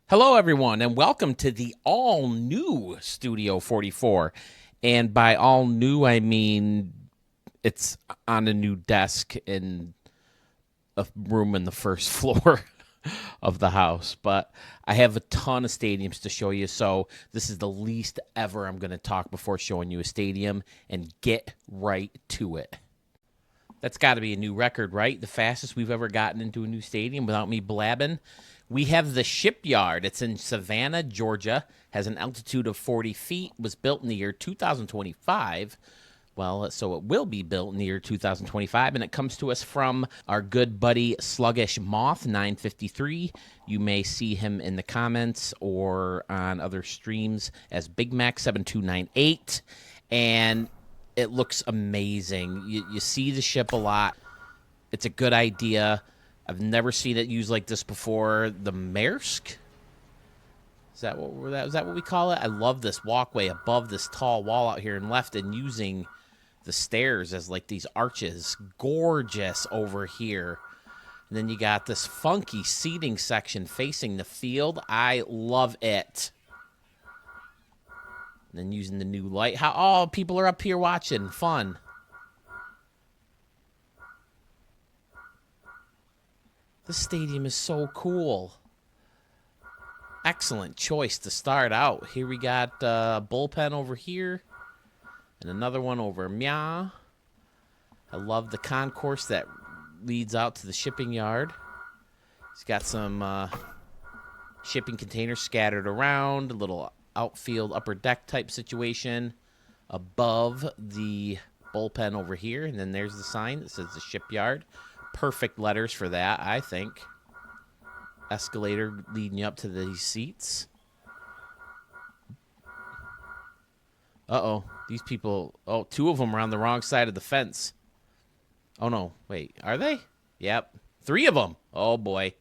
Hello, everyone, and welcome to the all-new Studio 44. And by all new, I mean it's on a new desk in a room in the first floor of the house. But I have a ton of stadiums to show you, so this is the least ever I'm going to talk before showing you a stadium, and get right to it. That's got to be a new record, right? The fastest we've ever gotten into a new stadium without me blabbing. We have the Shipyard. It's in Savannah, Georgia. Has an altitude of 40 feet. Was built in the year 2025. Well, so it will be built in the year 2025, and it comes to us from our good buddy Sluggish Moth 953. You may see him in the comments or on other streams as Big Mac 7298, and it looks amazing. You see the ship a lot. It's a good idea. I've never seen it used like this before. The Maersk? Is that what we call it? I love this walkway above this tall wall out here and left, and using the stairs as like these arches. Gorgeous over here. And then you got this funky seating section facing the field. I love it. And then using the new light. Oh, people are up here watching. Fun. This stadium is so cool. Excellent choice to start out. Here we got a bullpen over here. And another one over Meow. I love the concourse that leads out to the shipping yard. It's got some shipping containers scattered around. A little outfield upper deck type situation above the bullpen over here. And then there's the sign that says the Shipyard. Perfect letters for that, I think. Escalator leading you up to these seats. Uh-oh. These people... Oh, two of them are on the wrong side of the fence. Oh, no. Wait. Are they? Yep. Three of them. Oh, boy.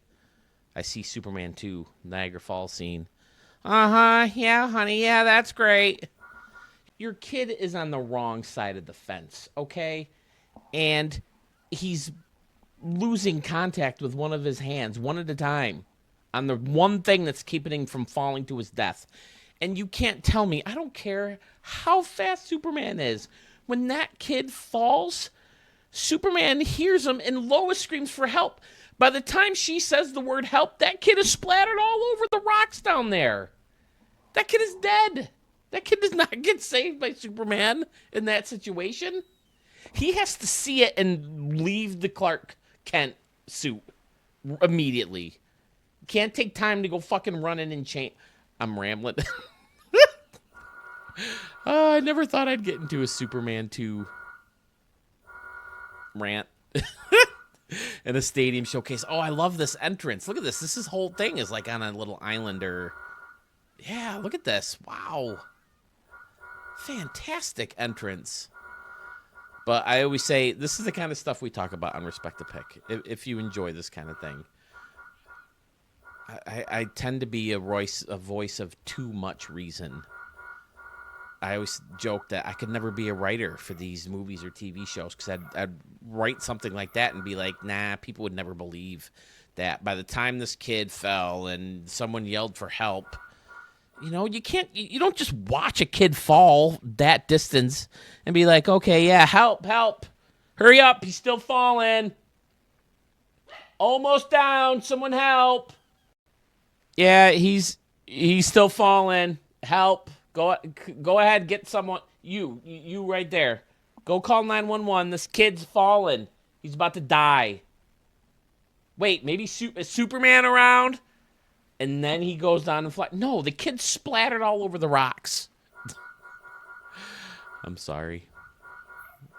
I see Superman 2. Niagara Falls scene. Uh-huh. Yeah, honey. Yeah, that's great. Your kid is on the wrong side of the fence, okay? And he's losing contact with one of his hands, one at a time, on the one thing that's keeping him from falling to his death. And you can't tell me, I don't care how fast Superman is, when that kid falls, Superman hears him and Lois screams for help. By the time she says the word help, that kid is splattered all over the rocks down there. That kid is dead. That kid does not get saved by Superman in that situation. He has to see it and leave the Clark Kent suit immediately. Can't take time to go fucking running and chain. I'm rambling. I never thought I'd get into a Superman 2 rant in a stadium showcase. Oh, I love this entrance. Look at this. This whole thing is like on a little island or... Yeah, look at this. Wow. Fantastic entrance. But I always say, this is the kind of stuff we talk about on Respect the Pick, if you enjoy this kind of thing. I tend to be a voice of too much reason. I always joke that I could never be a writer for these movies or TV shows because I'd write something like that and be like, nah, people would never believe that. By the time this kid fell and someone yelled for help, you know, you don't just watch a kid fall that distance and be like, okay, yeah, help, hurry up, he's still falling, almost down, someone help. Yeah, he's still falling, help, go ahead, get someone, you right there, go call 911, this kid's falling, he's about to die. Wait, maybe is Superman around? And then he goes down and fly. No, the kid splattered all over the rocks. I'm sorry.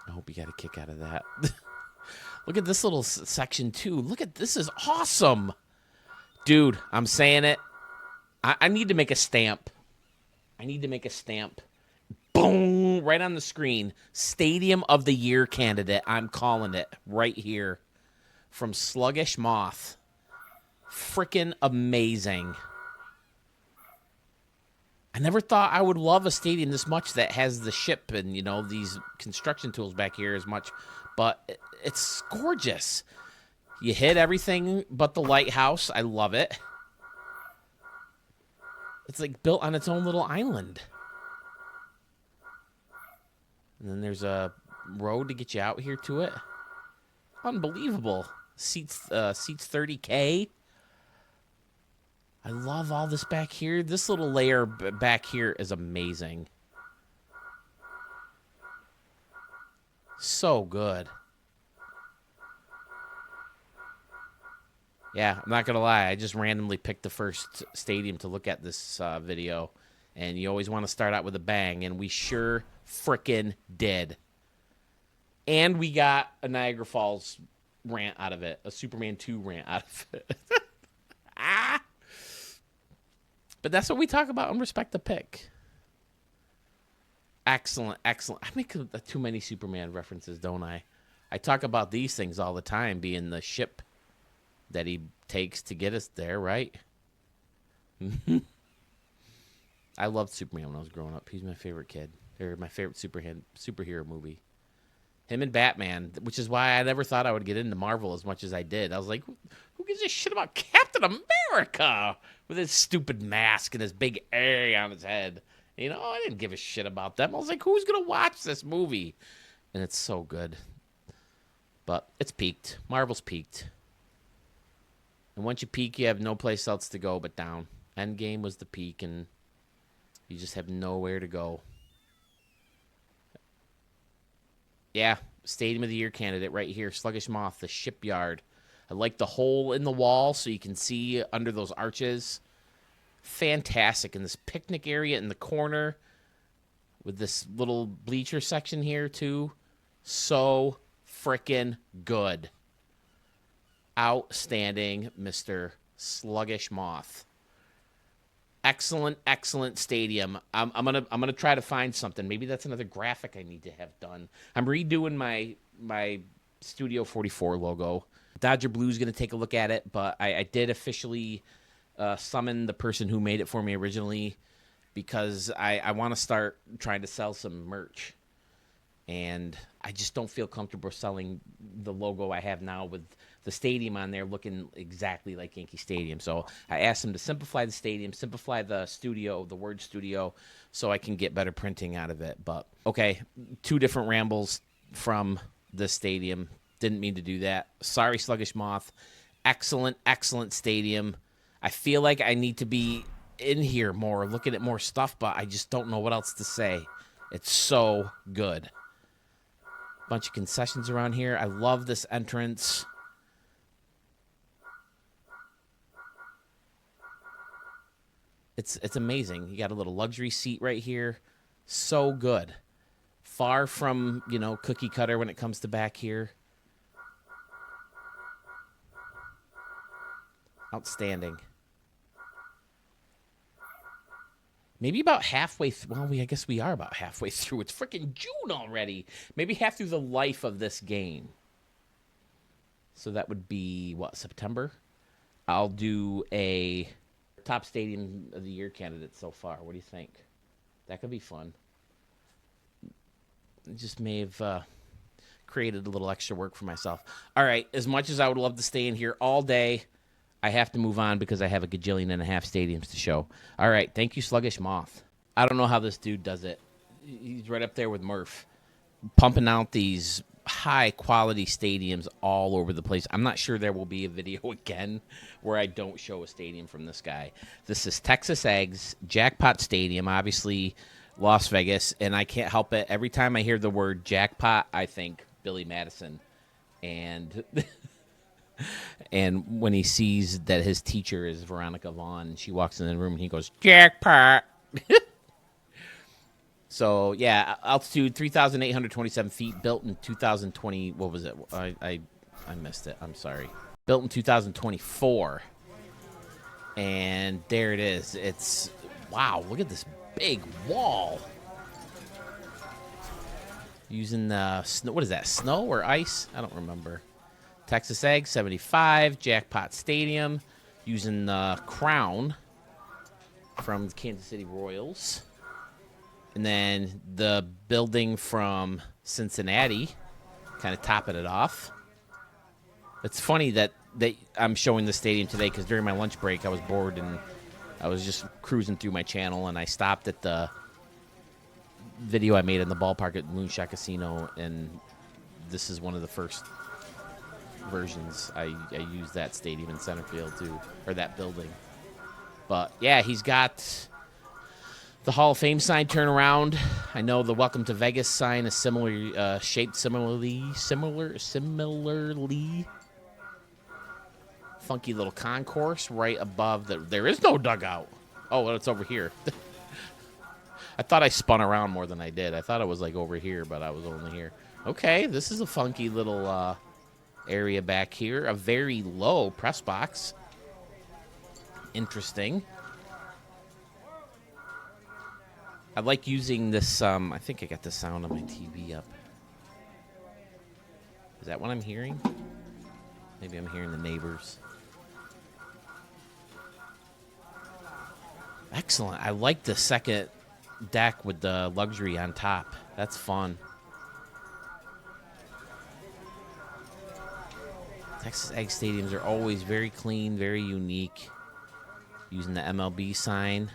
I hope you got a kick out of that. Look at this little section, too. Look at this. Is awesome. Dude, I'm saying it. I need to make a stamp. Boom. Right on the screen. Stadium of the Year candidate. I'm calling it right here. From Sluggish Moth. Freaking amazing. I never thought I would love a stadium this much that has the ship and, you know, these construction tools back here as much, but it's gorgeous. You hit everything but the lighthouse. I love it. It's like built on its own little island. And then there's a road to get you out here to it. Unbelievable. Seats 30K. I love all this back here. This little layer back here is amazing. So good. Yeah, I'm not going to lie. I just randomly picked the first stadium to look at this video. And you always want to start out with a bang. And we sure frickin' did. And we got a Niagara Falls rant out of it. A Superman 2 rant out of it. Ah! But that's what we talk about on Respect the Pick. Excellent, excellent. I make too many Superman references, don't I? I talk about these things all the time, being the ship that he takes to get us there, right? I loved Superman when I was growing up. He's my favorite kid. Or my favorite superhero movie. Him and Batman, which is why I never thought I would get into Marvel as much as I did. I was like, who gives a shit about Captain America with his stupid mask and his big A on his head? You know, I didn't give a shit about them. I was like, who's going to watch this movie? And it's so good. But it's peaked. Marvel's peaked. And once you peak, you have no place else to go but down. Endgame was the peak, and you just have nowhere to go. Yeah, Stadium of the Year candidate right here. Sluggish Moth, the Shipyard. I like the hole in the wall so you can see under those arches. Fantastic. And this picnic area in the corner with this little bleacher section here too. So frickin' good. Outstanding, Mr. Sluggish Moth. Excellent, excellent stadium. I'm gonna try to find something. Maybe that's another graphic I need to have done. I'm redoing my Studio 44 logo. Dodger Blue's gonna take a look at it, but I did officially summon the person who made it for me originally because I want to start trying to sell some merch, and I just don't feel comfortable selling the logo I have now with the stadium on there looking exactly like Yankee Stadium. So I asked him to simplify the stadium, simplify the studio, the word studio, so I can get better printing out of it. But, okay, 2 different rambles from the stadium. Didn't mean to do that. Sorry, Sluggish Moth. Excellent, excellent stadium. I feel like I need to be in here more, looking at more stuff, but I just don't know what else to say. It's so good. Bunch of concessions around here. I love this entrance. It's amazing. You got a little luxury seat right here. So good. Far from, you know, cookie cutter when it comes to back here. Outstanding. Maybe about halfway through. Well, I guess we are about halfway through. It's freaking June already. Maybe half through the life of this game. So that would be, what, September? I'll do a top Stadium of the Year candidate so far. What do you think? That could be fun. Just may have created a little extra work for myself. All right, as much as I would love to stay in here all day, I have to move on because I have a gajillion and a half stadiums to show. All right, thank you, Sluggish Moth. I don't know how this dude does it. He's right up there with Murph, pumping out these high-quality stadiums all over the place. I'm not sure there will be a video again where I don't show a stadium from this guy. This is Texas Eggs, Jackpot Stadium, obviously Las Vegas, and I can't help it. Every time I hear the word jackpot, I think Billy Madison. And and when he sees that his teacher is Veronica Vaughn, she walks in the room and he goes, jackpot. So, yeah, altitude 3,827 feet, built in 2020. What was it? I missed it. I'm sorry. Built in 2024. And there it is. It's, wow, look at this big wall. Using the snow. What is that, snow or ice? I don't remember. Texas Egg, 75. Jackpot Stadium. Using the crown from the Kansas City Royals. And then the building from Cincinnati, kind of topping it off. It's funny that I'm showing the stadium today because during my lunch break I was bored and I was just cruising through my channel, and I stopped at the video I made in the ballpark at Moonshot Casino, and this is one of the first versions. I used that stadium in center field too, or that building. But yeah, he's got the Hall of Fame sign turnaround. I know the Welcome to Vegas sign is similar, shaped similarly. Funky little concourse right above the. There is no dugout. Oh, well, it's over here. I thought I spun around more than I did. I thought it was like over here, but I was only here. Okay, this is a funky little area back here. A very low press box. Interesting. I like using this. I think I got the sound on my TV up. Is that what I'm hearing? Maybe I'm hearing the neighbors. Excellent. I like the second deck with the luxury on top. That's fun. Texas Ag Stadiums are always very clean, very unique. Using the MLB sign.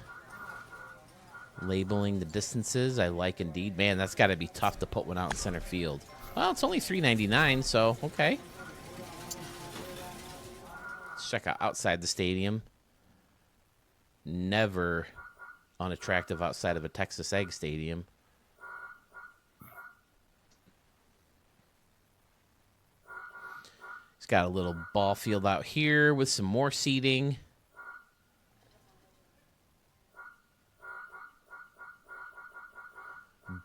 Labeling the distances. I like indeed. Man, that's got to be tough to put one out in center field. Well, it's only $3.99, so okay. Let's check out outside the stadium. Never unattractive outside of a Texas Ag Stadium. It's got a little ball field out here with some more seating.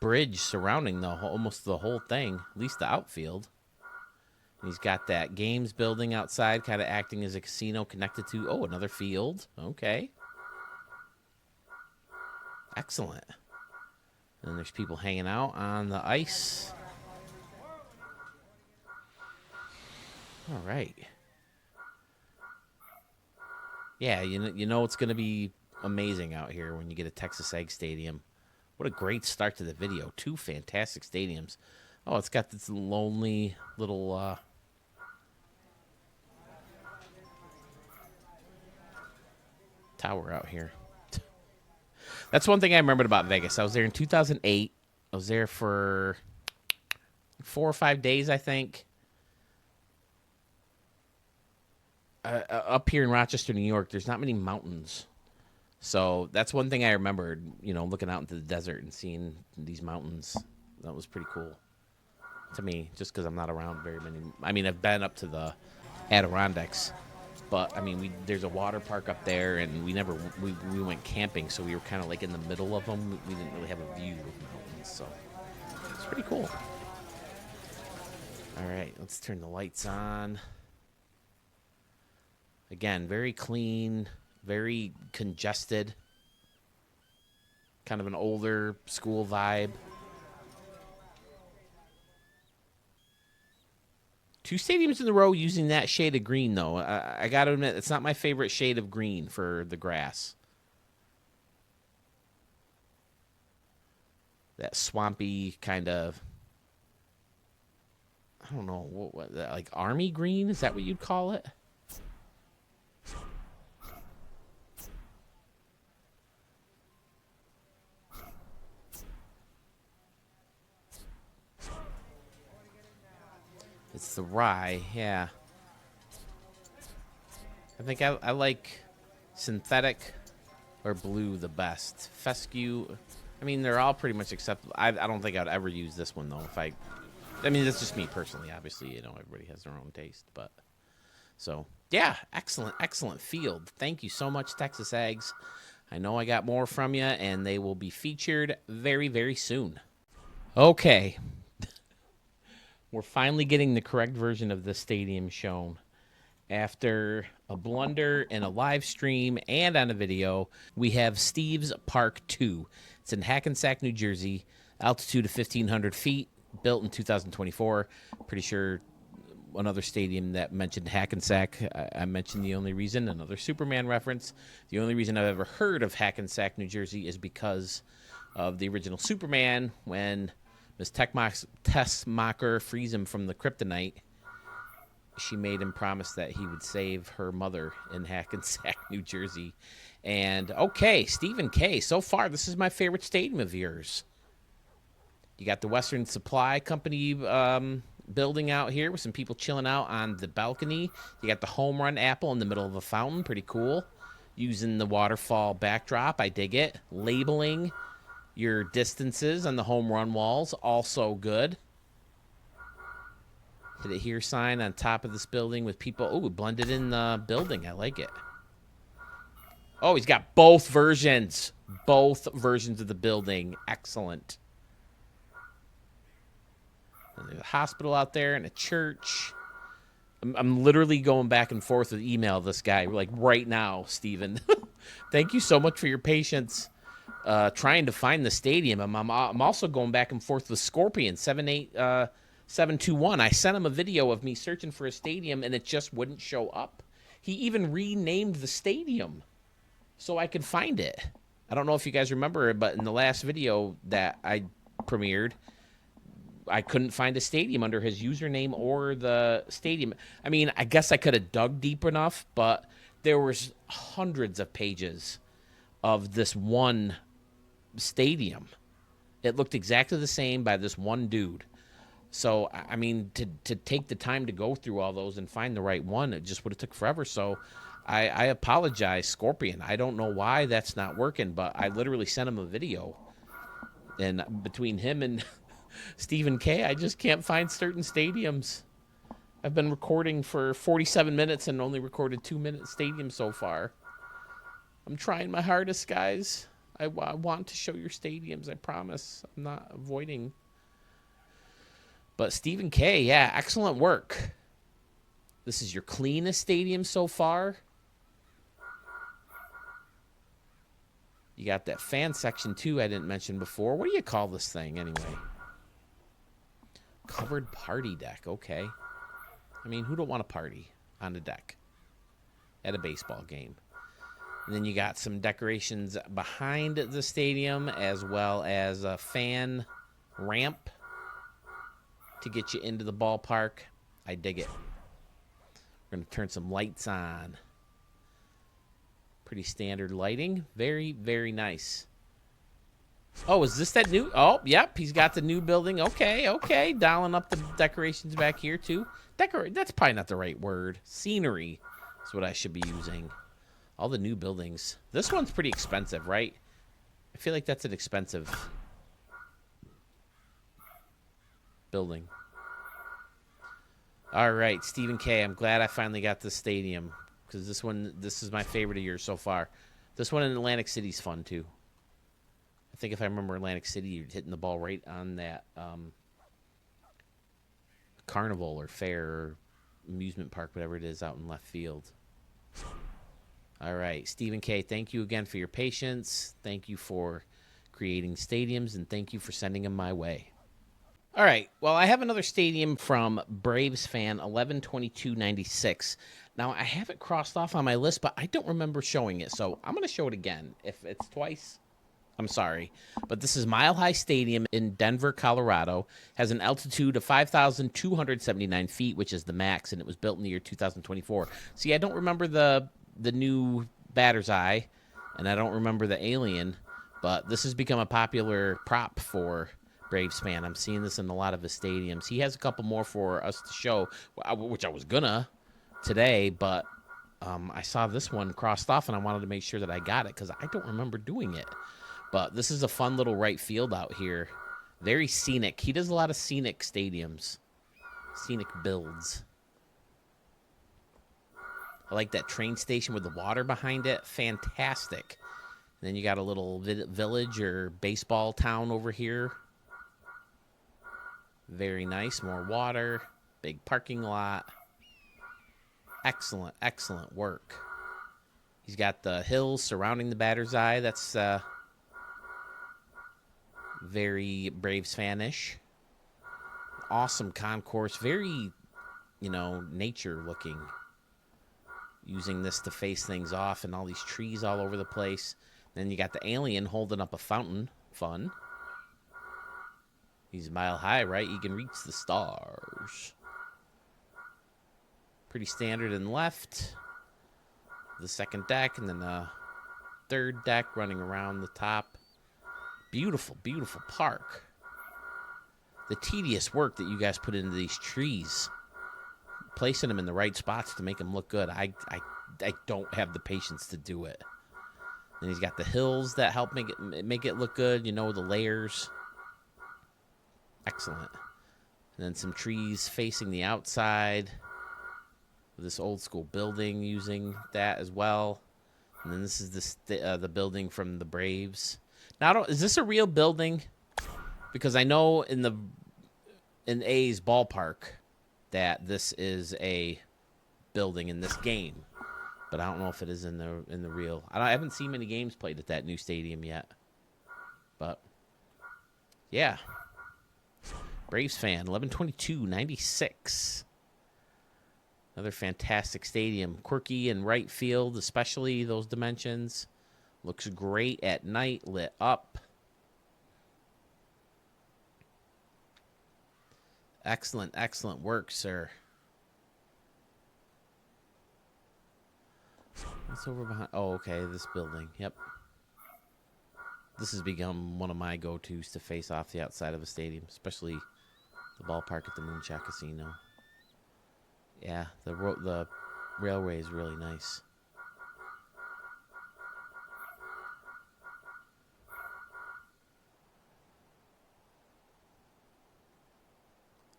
Bridge surrounding almost the whole thing, at least the outfield. He's got that games building outside, kind of acting as a casino connected to, another field. Okay. Excellent. And there's people hanging out on the ice. All right. Yeah, you know it's going to be amazing out here when you get a Texas Ag Stadium. What a great start to the video. 2 fantastic stadiums. Oh, it's got this lonely little tower out here. That's one thing I remembered about Vegas. I was there in 2008. I was there for 4 or 5 days, I think. Up here in Rochester, New York, there's not many mountains. So that's one thing I remembered, looking out into the desert and seeing these mountains. That was pretty cool to me, just because I'm not around very many. I mean, I've been up to the Adirondacks, but I mean, there's a water park up there, and we went camping, so we were kind of like in the middle of them. We didn't really have a view of mountains, so it's pretty cool. All right, let's turn the lights on. Again, very clean. Very congested. Kind of an older school vibe. 2 stadiums in a row using that shade of green, though. I got to admit, it's not my favorite shade of green for the grass. That swampy kind of, I don't know, what like army green? Is that what you'd call it? It's the rye, yeah. I think I like synthetic or blue the best. Fescue, I mean, they're all pretty much acceptable. I don't think I'd ever use this one, though. I mean, that's just me personally. Obviously, everybody has their own taste. But so, yeah, excellent field. Thank you so much, Texas Ags. I know I got more from you, and they will be featured very, very soon. Okay. We're finally getting the correct version of the stadium shown. After a blunder in a live stream and on a video, we have Steve's Park 2. It's in Hackensack, New Jersey, altitude of 1,500 feet, built in 2024. Pretty sure another stadium that mentioned Hackensack, I mentioned the only reason, another Superman reference. The only reason I've ever heard of Hackensack, New Jersey is because of the original Superman when Ms. Tessmacher frees him from the kryptonite. she made him promise that he would save her mother in Hackensack, New Jersey. And okay, Stephen K. So far, this is my favorite stadium of yours. You got the Western Supply Company building out here with some people chilling out on the balcony. You got the home run apple in the middle of a fountain. Pretty cool. Using the waterfall backdrop. I dig it. Labeling your distances on the home run walls. Also good. Hit a here sign on top of this building with people. Oh, blended in the building. I like it. Oh, he's got both versions. Both versions of the building. Excellent. There's a hospital out there and a church. I'm literally going back and forth with email this guy like right now, Steven. Thank you so much for your patience trying to find the stadium. I'm also going back and forth with Scorpion 78721. I sent him a video of me searching for a stadium and it just wouldn't show up. He even renamed the stadium so I could find it. I don't know if you guys remember it, but in the last video that I premiered, I couldn't find a stadium under his username or the stadium. I mean, I guess I could have dug deep enough, but there was hundreds of pages of this one stadium. It looked exactly the same by this one dude. So, I mean, to take the time to go through all those and find the right one, it just would have took forever. So I apologize, Scorpion. I don't know why that's not working, but I literally sent him a video. And between him and Stephen K, I just can't find certain stadiums. I've been recording for 47 minutes and only recorded 2-minute stadiums so far. I'm trying my hardest, guys. I want to show your stadiums, I promise. I'm not avoiding. But Stephen K, yeah, excellent work. This is your cleanest stadium so far. You got that fan section, too, I didn't mention before. What do you call this thing, anyway? Covered party deck, okay. I mean, who don't want to party on the deck at a baseball game? And then you got some decorations behind the stadium as well as a fan ramp to get you into the ballpark. I dig it. We're going to turn some lights on. Pretty standard lighting. Very, very nice. Oh, is this that new? Oh, yep. He's got the new building. Okay. Dialing up the decorations back here, too. That's probably not the right word. Scenery is what I should be using. All the new buildings. This one's pretty expensive, right? I feel like that's an expensive building. All right, Stephen K. I'm glad I finally got this stadium because this is my favorite of yours so far. This one in Atlantic City's fun, too. I think if I remember Atlantic City, you're hitting the ball right on that carnival or fair or amusement park, whatever it is, out in left field. All right, Stephen K., thank you again for your patience. Thank you for creating stadiums, and thank you for sending them my way. All right, well, I have another stadium from Braves fan 11/22/96. Now, I have it crossed off on my list, but I don't remember showing it, so I'm going to show it again. If it's twice, I'm sorry, but this is Mile High Stadium in Denver, Colorado. Has an altitude of 5,279 feet, which is the max, and it was built in the year 2024. See, I don't remember the new batter's eye, and I don't remember the alien, but this has become a popular prop for Braves fan. I'm seeing this in a lot of his stadiums. He has a couple more for us to show, which I was gonna today, but I saw this one crossed off, and I wanted to make sure that I got it because I don't remember doing it. But this is a fun little right field out here. Very scenic. He does a lot of scenic stadiums. Scenic builds. I like that train station with the water behind it. Fantastic. And then you got a little village or baseball town over here. Very nice. More water. Big parking lot. Excellent, excellent work. He's got the hills surrounding the batter's eye. That's very Braves fan-ish. Awesome concourse. Very, nature looking. Using this to face things off and all these trees all over the place. Then you got the alien holding up a fountain. Fun. He's mile high, right? He can reach the stars. pretty standard and left. The second deck, and then the third deck running around the top. Beautiful, beautiful park. The tedious work that you guys put into these trees, placing them in the right spots to make them look good. I don't have the patience to do it. And he's got the hills that help make it look good. You know, the layers. Excellent. And then some trees facing the outside. This old school building using that as well. And then this is the building from the Braves. Now, is this a real building? Because I know in A's ballpark that this is a building in this game, but I don't know if it is in the real. I haven't seen many games played at that new stadium yet. But yeah, Braves fan, 11/22/96. Another fantastic stadium, quirky in right field, especially those dimensions. Looks great at night, lit up. Excellent, excellent work, sir. What's over behind? Oh, okay, this building. Yep. This has become one of my go-tos to face off the outside of a stadium, especially the ballpark at the Moonshot Casino. Yeah, the railway is really nice.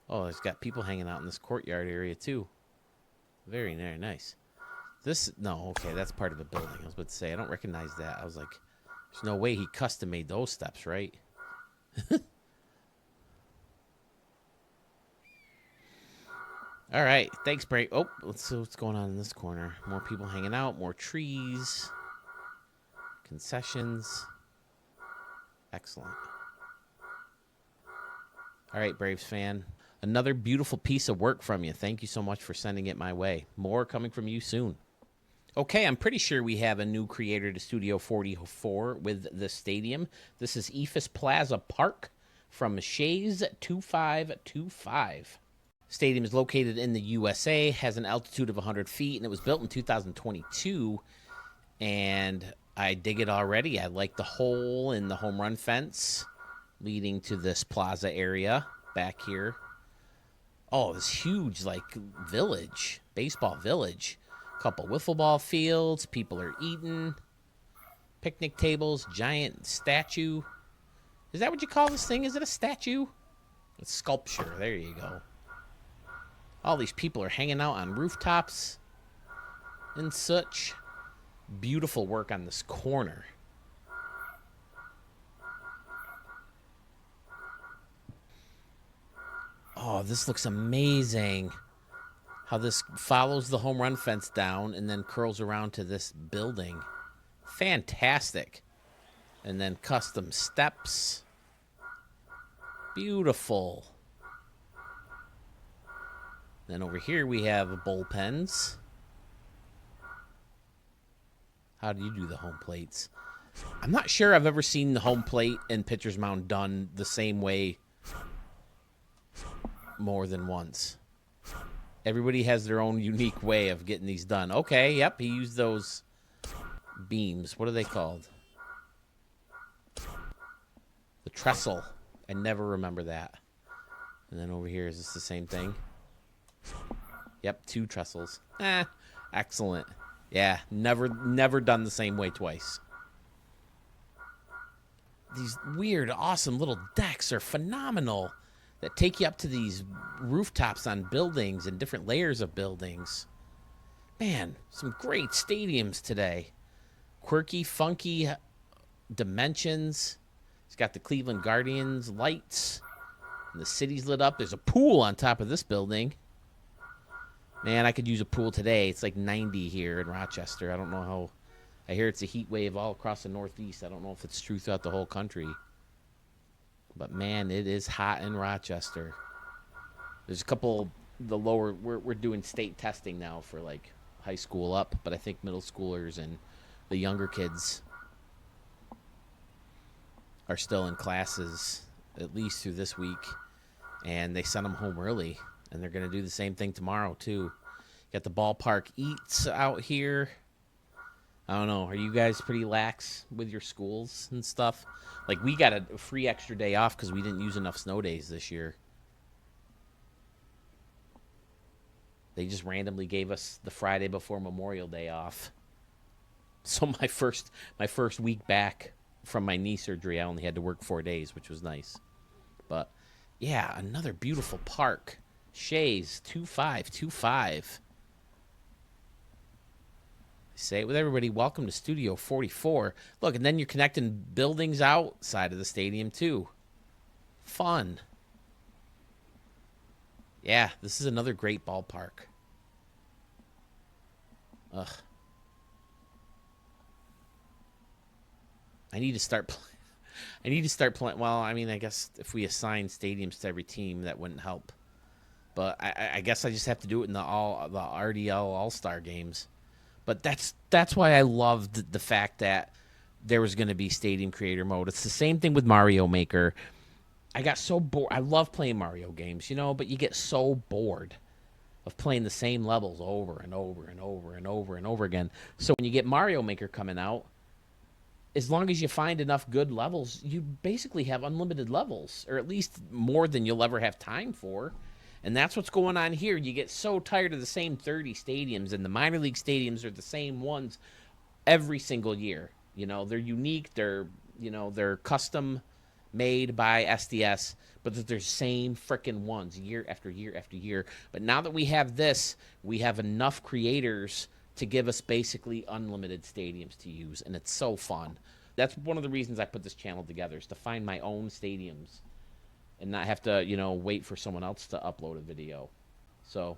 Oh, it's got people hanging out in this courtyard area, too. Very, very nice. Okay, that's part of the building. I was about to say, I don't recognize that. I was like, there's no way he custom made those steps, right? All right, thanks, Bray. Oh, let's see what's going on in this corner. More people hanging out, more trees, concessions. Excellent. All right, Braves fan. Another beautiful piece of work from you. Thank you so much for sending it my way. More coming from you soon. Okay, I'm pretty sure we have a new creator to Studio 44 with the stadium. This is Plaza Park from Shays 2525. Stadium is located in the USA, has an altitude of 100 feet, and it was built in 2022. And I dig it already. I like the hole in the home run fence leading to this plaza area back here. Oh, this huge, village, baseball village. Couple wiffle ball fields, people are eating, picnic tables, giant statue. Is that what you call this thing? Is it a statue? It's sculpture. There you go. All these people are hanging out on rooftops and such. Beautiful work on this corner. Oh, this looks amazing. How this follows the home run fence down and then curls around to this building. Fantastic. And then custom steps. Beautiful. Then over here we have bullpens. How do you do the home plates? I'm not sure I've ever seen the home plate and pitcher's mound done the same way more than once. Everybody has their own unique way of getting these done. Okay, yep, he used those beams. What are they called? The trestle. I never remember that. And then over here, is this the same thing? Yep, 2 trestles. Excellent. Yeah, never done the same way twice. These weird, awesome little decks are phenomenal that take you up to these rooftops on buildings and different layers of buildings. Man, some great stadiums today. Quirky, funky dimensions. It's got the Cleveland Guardians lights. And the city's lit up. There's a pool on top of this building. Man, I could use a pool today. It's like 90 here in Rochester. I don't know how. I hear it's a heat wave all across the Northeast. I don't know if it's true throughout the whole country. But, man, it is hot in Rochester. There's a couple, the lower, we're doing state testing now for, high school up. But I think middle schoolers and the younger kids are still in classes, at least through this week. And they sent them home early. And they're going to do the same thing tomorrow, too. Got the ballpark eats out here. I don't know. Are you guys pretty lax with your schools and stuff? Like, we got a free extra day off because we didn't use enough snow days this year. They just randomly gave us the Friday before Memorial Day off. So my first week back from my knee surgery, I only had to work 4 days, which was nice. But yeah, another beautiful park. Shays 2525. Say it with everybody. Welcome to Studio 44. Look, and then you're connecting buildings outside of the stadium too. Fun. Yeah, this is another great ballpark. Ugh. I need to start playing. Well, I mean, I guess if we assign stadiums to every team, that wouldn't help. But I guess I just have to do it in the RDL All-Star games. But that's why I loved the fact that there was going to be Stadium Creator Mode. It's the same thing with Mario Maker. I got so bored. I love playing Mario games, but you get so bored of playing the same levels over and over and over and over and over again. So when you get Mario Maker coming out, as long as you find enough good levels, you basically have unlimited levels, or at least more than you'll ever have time for. And that's what's going on here. You get so tired of the same 30 stadiums, and the minor league stadiums are the same ones every single year. They're unique. They're custom made by SDS, but they're the same freaking ones year after year after year. But now that we have this, we have enough creators to give us basically unlimited stadiums to use, and it's so fun. That's one of the reasons I put this channel together, is to find my own stadiums and not have to, wait for someone else to upload a video. So,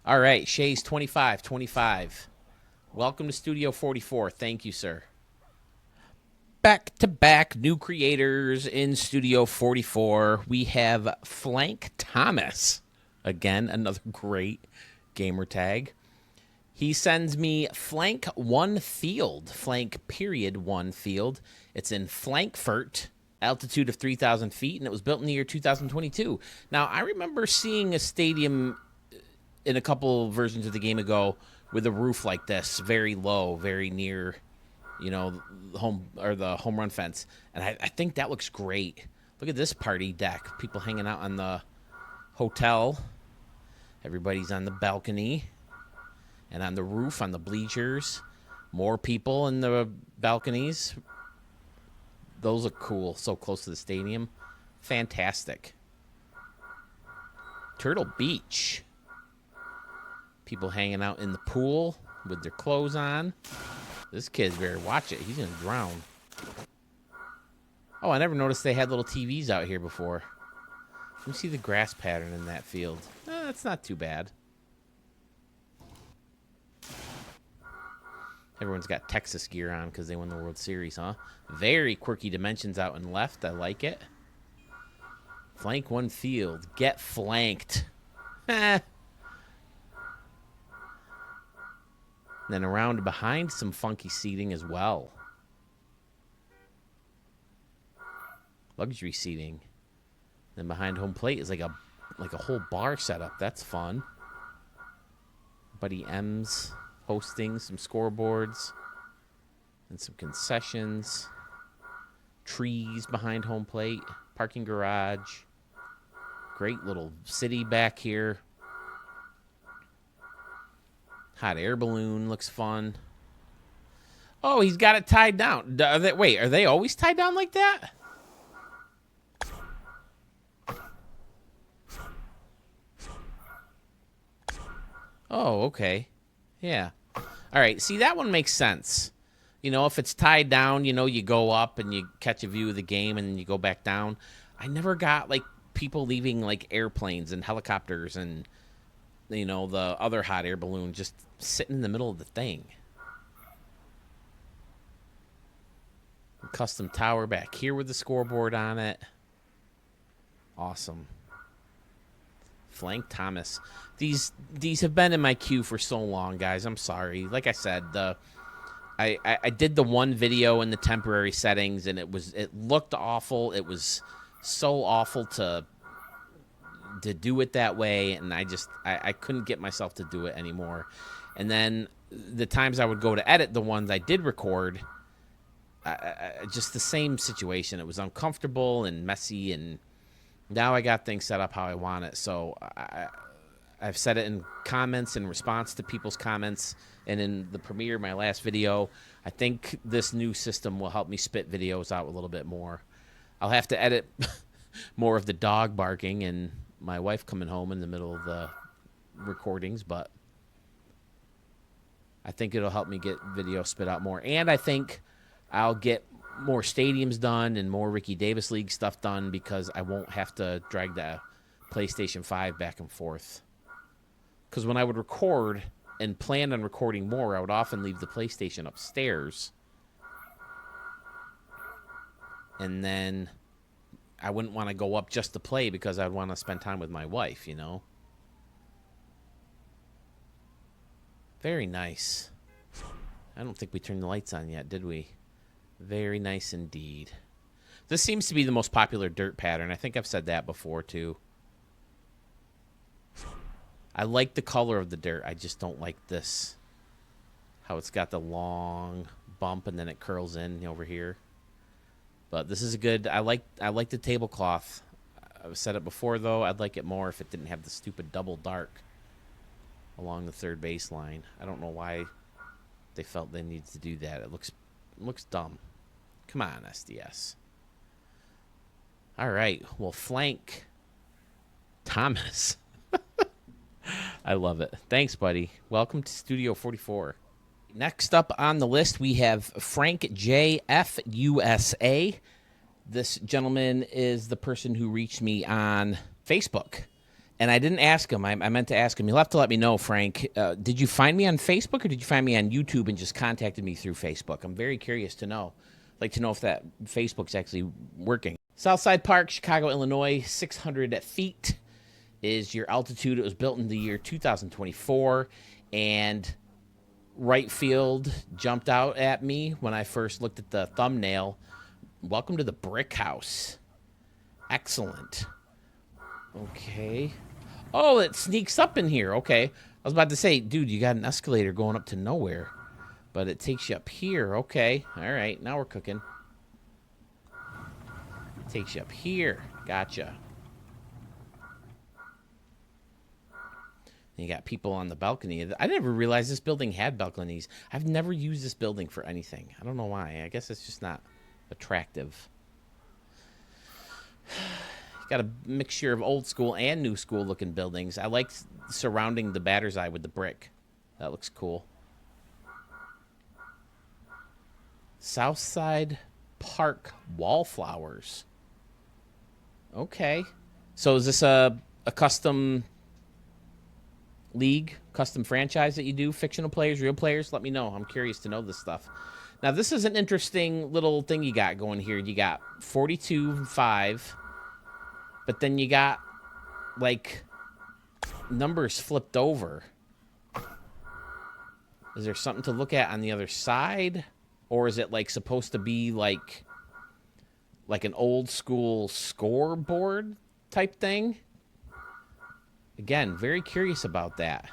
all right, Shays 2525. Welcome to Studio 44. Thank you, sir. Back-to-back new creators in Studio 44. We have Flank Thomas. Again, another great gamer tag. He sends me Flank 1 Field. Flank period 1 Field. It's in Frankfurt. Altitude of 3,000 feet, and it was built in the year 2022. Now, I remember seeing a stadium in a couple versions of the game ago with a roof like this, very low, very near, the home run fence, and I think that looks great. Look at this party deck. People hanging out on the hotel. Everybody's on the balcony and on the roof, on the bleachers. More people in the balconies. Those look cool. So close to the stadium. Fantastic. Turtle Beach. People hanging out in the pool with their clothes on. This kid better watch it. He's going to drown. Oh, I never noticed they had little TVs out here before. Let me see the grass pattern in that field. That's not too bad. Everyone's got Texas gear on because they won the World Series, huh? Very quirky dimensions out and left. I like it. Flank 1 Field. Get flanked. Then around behind, some funky seating as well. Luxury seating. Then behind home plate is like a whole bar setup. That's fun. Buddy M's hosting some scoreboards and some concessions. Trees behind home plate. Parking garage. Great little city back here. Hot air balloon looks fun. Oh, he's got it tied down. Wait, are they always tied down like that? Oh, okay. Yeah. All right. See, that one makes sense. If it's tied down, you go up and you catch a view of the game and you go back down. I never got, people leaving, airplanes and helicopters and, the other hot air balloon just sitting in the middle of the thing. Custom tower back here with the scoreboard on it. Awesome. Flank Thomas. These have been in my queue for so long, guys. I'm sorry. Like I said, I did the one video in the temporary settings, and it looked awful. It was so awful to to do it that way, and I couldn't get myself to do it anymore. And then the times I would go to edit the ones I did record, just the same situation. It was uncomfortable and messy, and now I got things set up how I want it. So I've said it in comments in response to people's comments, and in the premiere, my last video. I think this new system will help me spit videos out a little bit more. I'll have to edit more of the dog barking and my wife coming home in the middle of the recordings, but I think it'll help me get video spit out more. And I think I'll get more stadiums done and more Ricky Davis League stuff done because I won't have to drag the PlayStation 5 back and forth. Because when I would record and plan on recording more, I would often leave the PlayStation upstairs. And then I wouldn't want to go up just to play because I'd want to spend time with my wife, you know? Very nice. I don't think we turned the lights on yet, did we? Very nice indeed. This seems to be the most popular dirt pattern. I think I've said that before, too. I like the color of the dirt. I just don't like this. How it's got the long bump and then it curls in over here. But this is a good... I like the tablecloth. I've said it before, though. I'd like it more if it didn't have the stupid double dark along the third baseline. I don't know why they felt they needed to do that. It looks dumb. Come on, SDS. All right. Well, flank Thomas. I love it. Thanks, buddy. Welcome to Studio 44. Next up on the list, we have Frank J.F. USA. This gentleman is the person who reached me on Facebook. And I didn't ask him. I meant to ask him. You'll have to let me know, Frank. Did you find me on Facebook or did you find me on YouTube and just contacted me through Facebook? I'm very curious to know. I'd like to know if that Facebook's actually working. Southside Park, Chicago, Illinois, 600 feet is your altitude. It was built in the year 2024. And right field jumped out at me when I first looked at the thumbnail. Welcome to the brick house. Excellent. Okay. Oh, it sneaks up in here. Okay. I was about to say, dude, you got an escalator going up to nowhere. But it takes you up here. Okay. All right. Now we're cooking. It takes you up here. Gotcha. And you got people on the balcony. I never realized this building had balconies. I've never used this building for anything. I don't know why. I guess it's just not attractive. Got a mixture of old school and new school looking buildings. I like surrounding the batter's eye with the brick. That looks cool. Southside Park wallflowers. Okay. So is this a custom league, custom franchise that you do? Fictional players, real players? Let me know. I'm curious to know this stuff. Now, this is an interesting little thing you got going here. You got 42-5. But then you got, like, numbers flipped over. Is there something to look at on the other side? Or is it, like, supposed to be, like an old school scoreboard type thing? Again, very curious about that.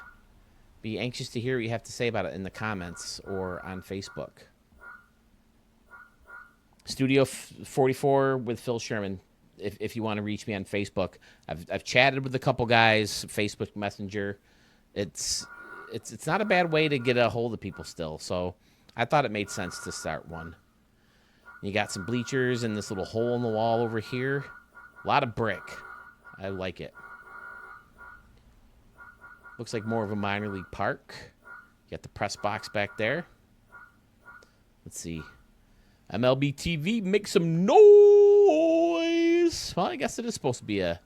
Be anxious to hear what you have to say about it in the comments or on Facebook. Studio 44 with Phil Sherman. If you want to reach me on Facebook, I've chatted with a couple guys, Facebook Messenger. It's not a bad way to get a hold of people still. So I thought it made sense to start one. You got some bleachers and this little hole in the wall over here. A lot of brick. I like it. Looks like more of a minor league park. You got the press box back there. Let's see. MLB TV, make some noise. Well, I guess it is supposed to be a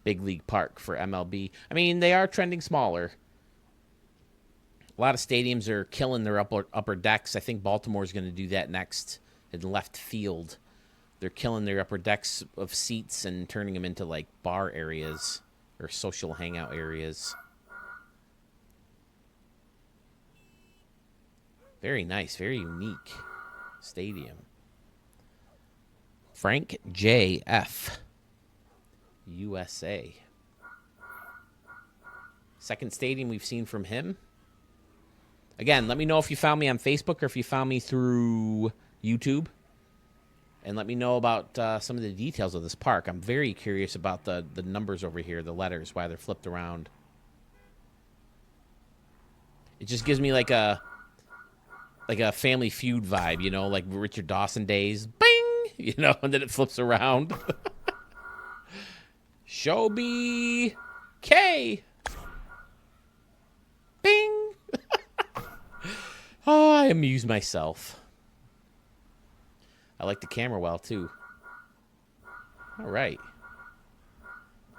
big league park for MLB. I mean, they are trending smaller. A lot of stadiums are killing their upper decks. I think Baltimore's going to do that next in left field. They're killing their upper decks of seats and turning them into like bar areas or social hangout areas. Very nice, very unique stadium. Frank J.F. USA. Second stadium we've seen from him. Again, let me know if you found me on Facebook or if you found me through YouTube. And let me know about some of the details of this park. I'm very curious about the numbers over here, the letters, why they're flipped around. It just gives me like a Family Feud vibe, you know, like Richard Dawson days. Bing! You know, and then it flips around. Shobi K. Bing! Oh, I amuse myself. I like the camera well, too. All right.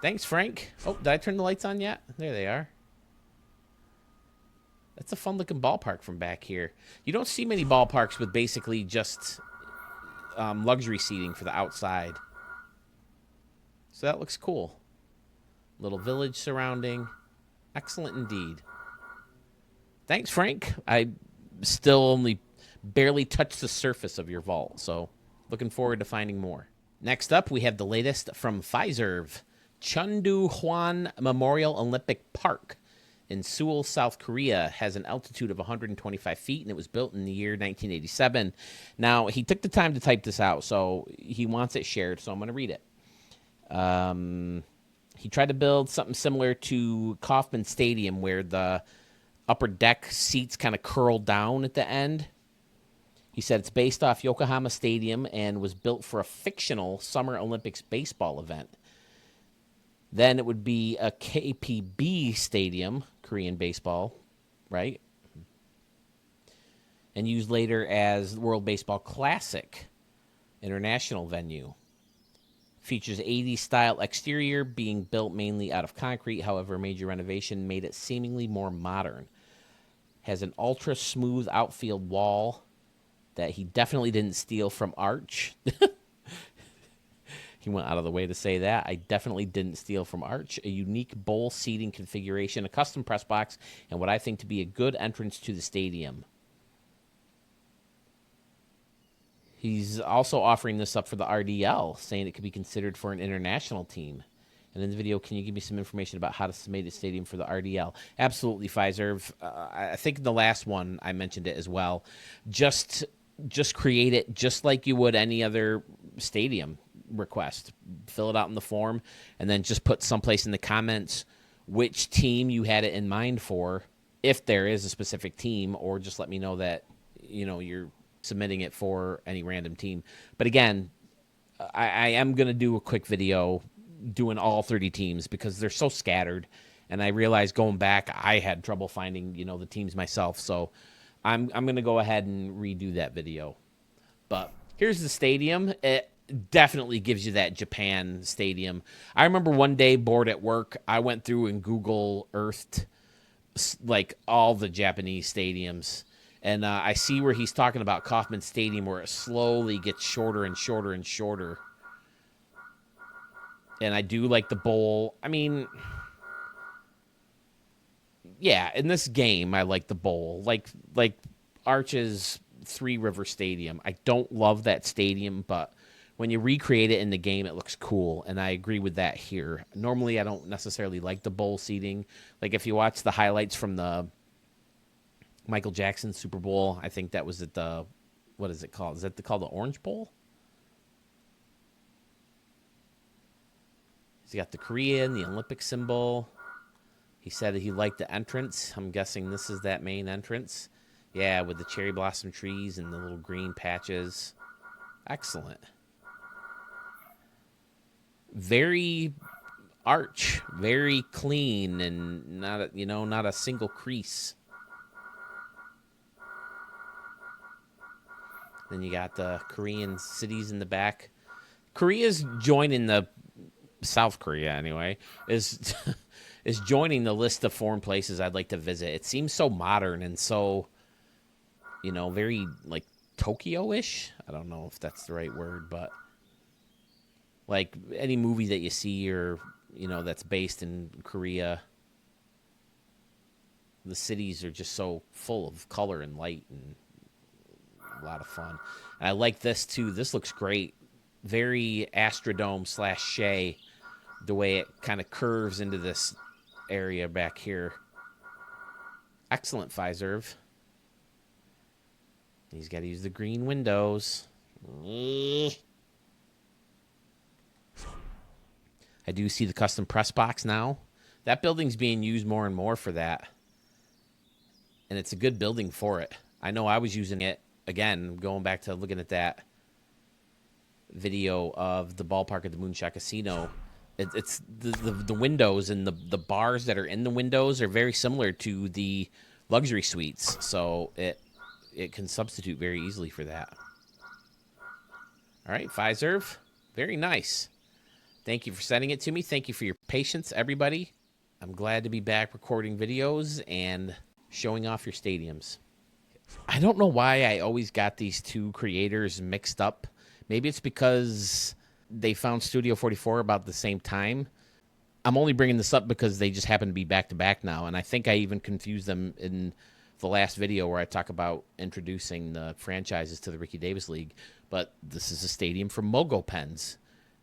Thanks, Frank. Oh, did I turn the lights on yet? There they are. That's a fun-looking ballpark from back here. You don't see many ballparks with basically just luxury seating for the outside. So that looks cool. Little village surrounding. Excellent indeed. Thanks, Frank. I still only barely touched the surface of your vault, so looking forward to finding more. Next up, we have the latest from Pfizer. Chundu Juan Memorial Olympic Park in Seoul, South Korea, has an altitude of 125 feet, and it was built in the year 1987. Now, he took the time to type this out, so he wants it shared, so I'm going to read it. He tried to build something similar to Kauffman Stadium, where the upper deck seats kind of curl down at the end. He said it's based off Yokohama Stadium and was built for a fictional Summer Olympics baseball event. Then it would be a KPB Stadium, Korean baseball, right? And used later as World Baseball Classic, international venue. Features 80s style exterior, being built mainly out of concrete. However, a major renovation made it seemingly more modern. Has an ultra smooth outfield wall that he definitely didn't steal from Arch. He went out of the way to say that. I definitely didn't steal from Arch. A unique bowl seating configuration, a custom press box, and what I think to be a good entrance to the stadium. He's also offering this up for the RDL, saying it could be considered for an international team. And in the video, can you give me some information about how to submit a stadium for the RDL? Absolutely, Pfizer. I think in the last one I mentioned it as well. Just create it just like you would any other stadium request. Fill it out in the form, and then just put someplace in the comments which team you had it in mind for, if there is a specific team, or just let me know that, you know, you're submitting it for any random team. But again, I am going to do a quick video doing all 30 teams because they're so scattered, and I realized going back I had trouble finding, you know, the teams myself. So I'm going to go ahead and redo that video. But here's the stadium. It definitely gives you that Japan stadium. I remember one day bored at work, I went through and Google Earthed like all the Japanese stadiums. And I see where he's talking about Kauffman Stadium, where it slowly gets shorter and shorter and shorter. And I do like the bowl. I mean, yeah, in this game, I like the bowl. Like Arch's Three River Stadium. I don't love that stadium, but when you recreate it in the game, it looks cool. And I agree with that here. Normally, I don't necessarily like the bowl seating. Like, if you watch the highlights from the Michael Jackson Super Bowl, I think that was at the, what is it called? Is that called the Orange Bowl? He's got the Korean, the Olympic symbol. He said that he liked the entrance. I'm guessing this is that main entrance. Yeah, with the cherry blossom trees and the little green patches. Excellent. Very Arch, very clean, and not a single crease. Then you got the Korean cities in the back. Korea's joining the South Korea anyway is joining the list of foreign places I'd like to visit. It seems so modern and so, you know, very like Tokyo-ish. I don't know if that's the right word, but like any movie that you see or, you know, that's based in Korea, the cities are just so full of color and light and a lot of fun. And I like this too. This looks great. Very Astrodome / Shea, the way it kind of curves into this area back here. Excellent, Fiserv. He's got to use the green windows. I do see the custom press box now. That building's being used more and more for that. And it's a good building for it. I know I was using it, again, going back to looking at that video of the ballpark at the Moonshot Casino. It's the windows and the bars that are in the windows are very similar to the luxury suites. So it can substitute very easily for that. All right, Fiserv. Very nice. Thank you for sending it to me. Thank you for your patience, everybody. I'm glad to be back recording videos and showing off your stadiums. I don't know why I always got these two creators mixed up. Maybe it's because they found Studio 44 about the same time. I'm only bringing this up because they just happen to be back-to-back now, and I think I even confused them in the last video where I talk about introducing the franchises to the Ricky Davis League. But this is a stadium for MoGo Pens.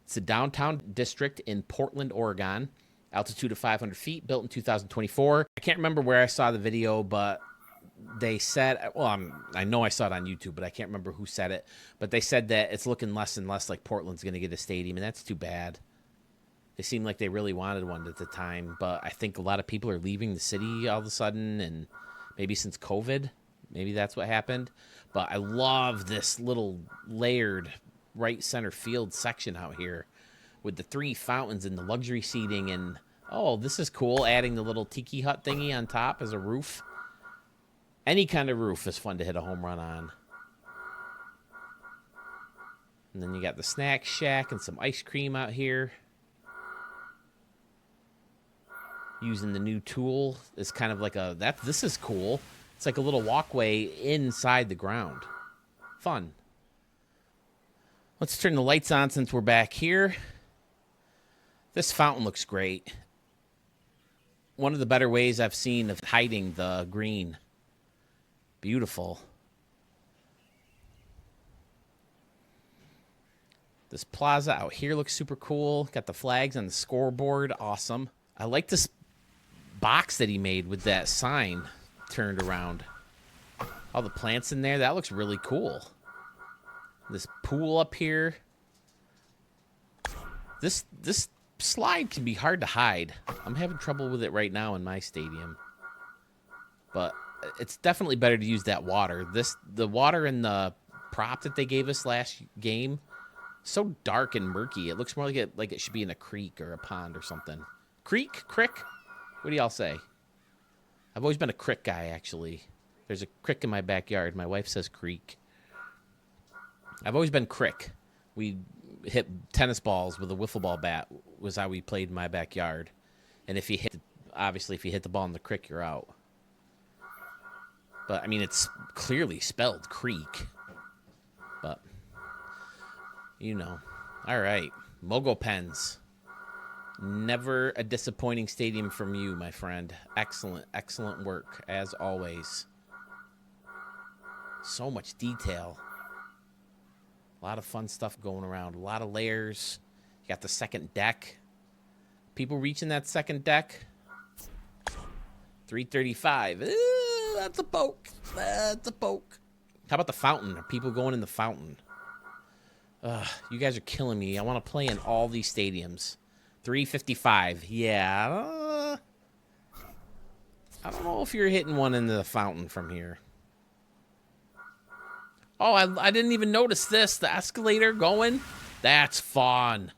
It's a downtown district in Portland, Oregon. Altitude of 500 feet, built in 2024. I can't remember where I saw the video, but they said, well, I know I saw it on YouTube, but I can't remember who said it. But they said that it's looking less and less like Portland's going to get a stadium, and that's too bad. They seemed like they really wanted one at the time, but I think a lot of people are leaving the city all of a sudden, and maybe since COVID, maybe that's what happened. But I love this little layered right center field section out here with the 3 fountains and the luxury seating. And, oh, this is cool, adding the little tiki hut thingy on top as a roof. Any kind of roof is fun to hit a home run on. And then you got the snack shack and some ice cream out here. Using the new tool is kind of like this is cool. It's like a little walkway inside the ground. Fun. Let's turn the lights on since we're back here. This fountain looks great. One of the better ways I've seen of hiding the green. Beautiful. This plaza out here looks super cool. Got the flags on the scoreboard. Awesome. I like this box that he made with that sign turned around. All the plants in there. That looks really cool. This pool up here. This slide can be hard to hide. I'm having trouble with it right now in my stadium. But it's definitely better to use that water. The water in the prop that they gave us last game, so dark and murky. It looks more like it should be in a creek or a pond or something. Creek? Crick? What do y'all say? I've always been a crick guy, actually. There's a crick in my backyard. My wife says creek. I've always been crick. We hit tennis balls with a wiffle ball bat was how we played in my backyard. And if you hit the ball in the crick, you're out. But, I mean, it's clearly spelled creek. But, you know. All right. MoGo Pens. Never a disappointing stadium from you, my friend. Excellent, excellent work, as always. So much detail. A lot of fun stuff going around. A lot of layers. You got the second deck. People reaching that second deck. 335. That's a poke. That's a poke. How about the fountain? Are people going in the fountain? You guys are killing me. I want to play in all these stadiums. 355. Yeah. I don't know if you're hitting one into the fountain from here. Oh, I didn't even notice this. The escalator going. That's fun.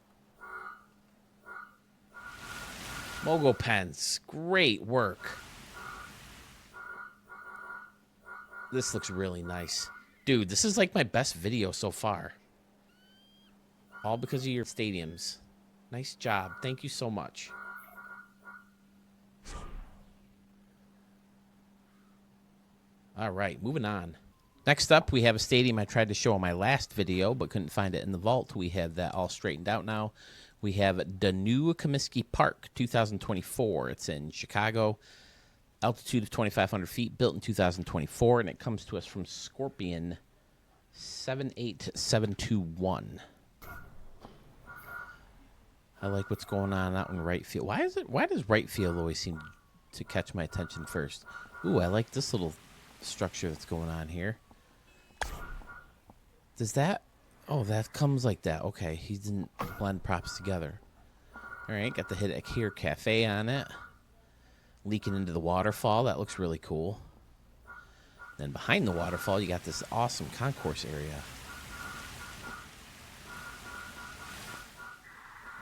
MoGo Pens. Great work. This looks really nice. Dude, this is like my best video so far. All because of your stadiums. Nice job. Thank you so much. All right, moving on. Next up, we have a stadium I tried to show in my last video, but couldn't find it in the vault. We have that all straightened out now. We have the new Kamsky Park, 2024. It's in Chicago. Altitude of 2,500 feet, built in 2024, and it comes to us from Scorpion 78721. I like what's going on out in right field. Why does right field always seem to catch my attention first? Ooh, I like this little structure that's going on here. Does that... Oh, that comes like that. Okay, he didn't blend props together. All right, got the Hit Here Cafe on it. Leaking into the waterfall. That looks really cool. Then behind the waterfall, you got this awesome concourse area.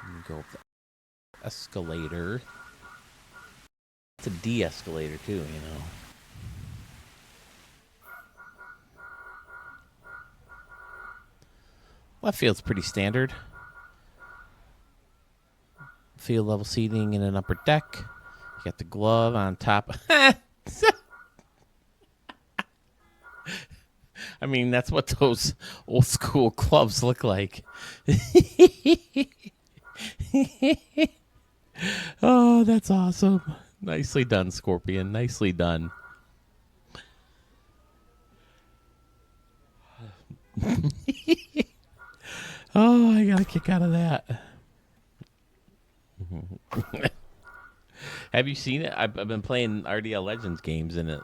You go up the escalator. It's a de-escalator, too, you know. Left field's pretty standard. Field level seating in an upper deck. You got the glove on top. I mean, that's what those old school clubs look like. Oh, that's awesome. Nicely done, Scorpion. Nicely done. Oh, I got a kick out of that. Have you seen it? I've been playing RDL Legends games, and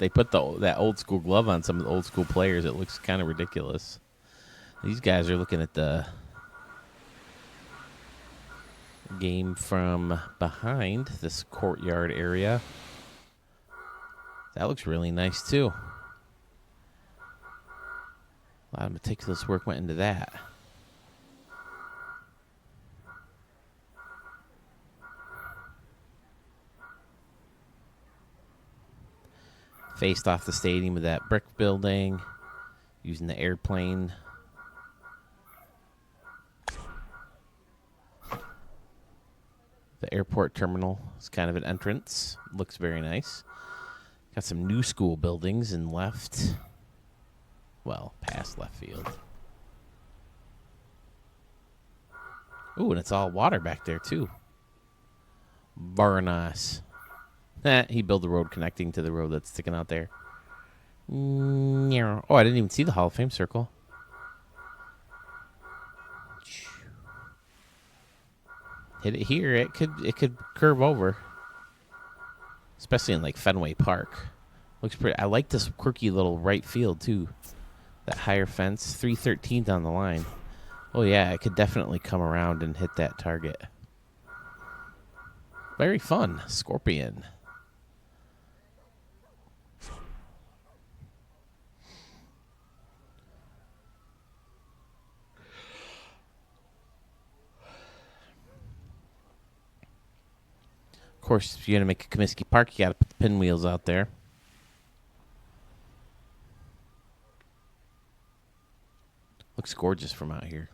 they put that old school glove on some of the old school players. It looks kind of ridiculous. These guys are looking at the game from behind this courtyard area. That looks really nice, too. A lot of meticulous work went into that. Faced off the stadium with that brick building, using the airplane. The airport terminal is kind of an entrance. Looks very nice. Got some new school buildings in left. Well, past left field. Ooh, and it's all water back there, too. Very nice. He built the road connecting to the road that's sticking out there. Oh, I didn't even see the Hall of Fame circle. Hit it here. It could curve over. Especially in like Fenway Park. Looks pretty. I like this quirky little right field too. That higher fence, 313 down the line. Oh yeah, it could definitely come around and hit that target. Very fun, Scorpion. Of course, if you're going to make a Kamsky Park, you got to put the pinwheels out there. Looks gorgeous from out here.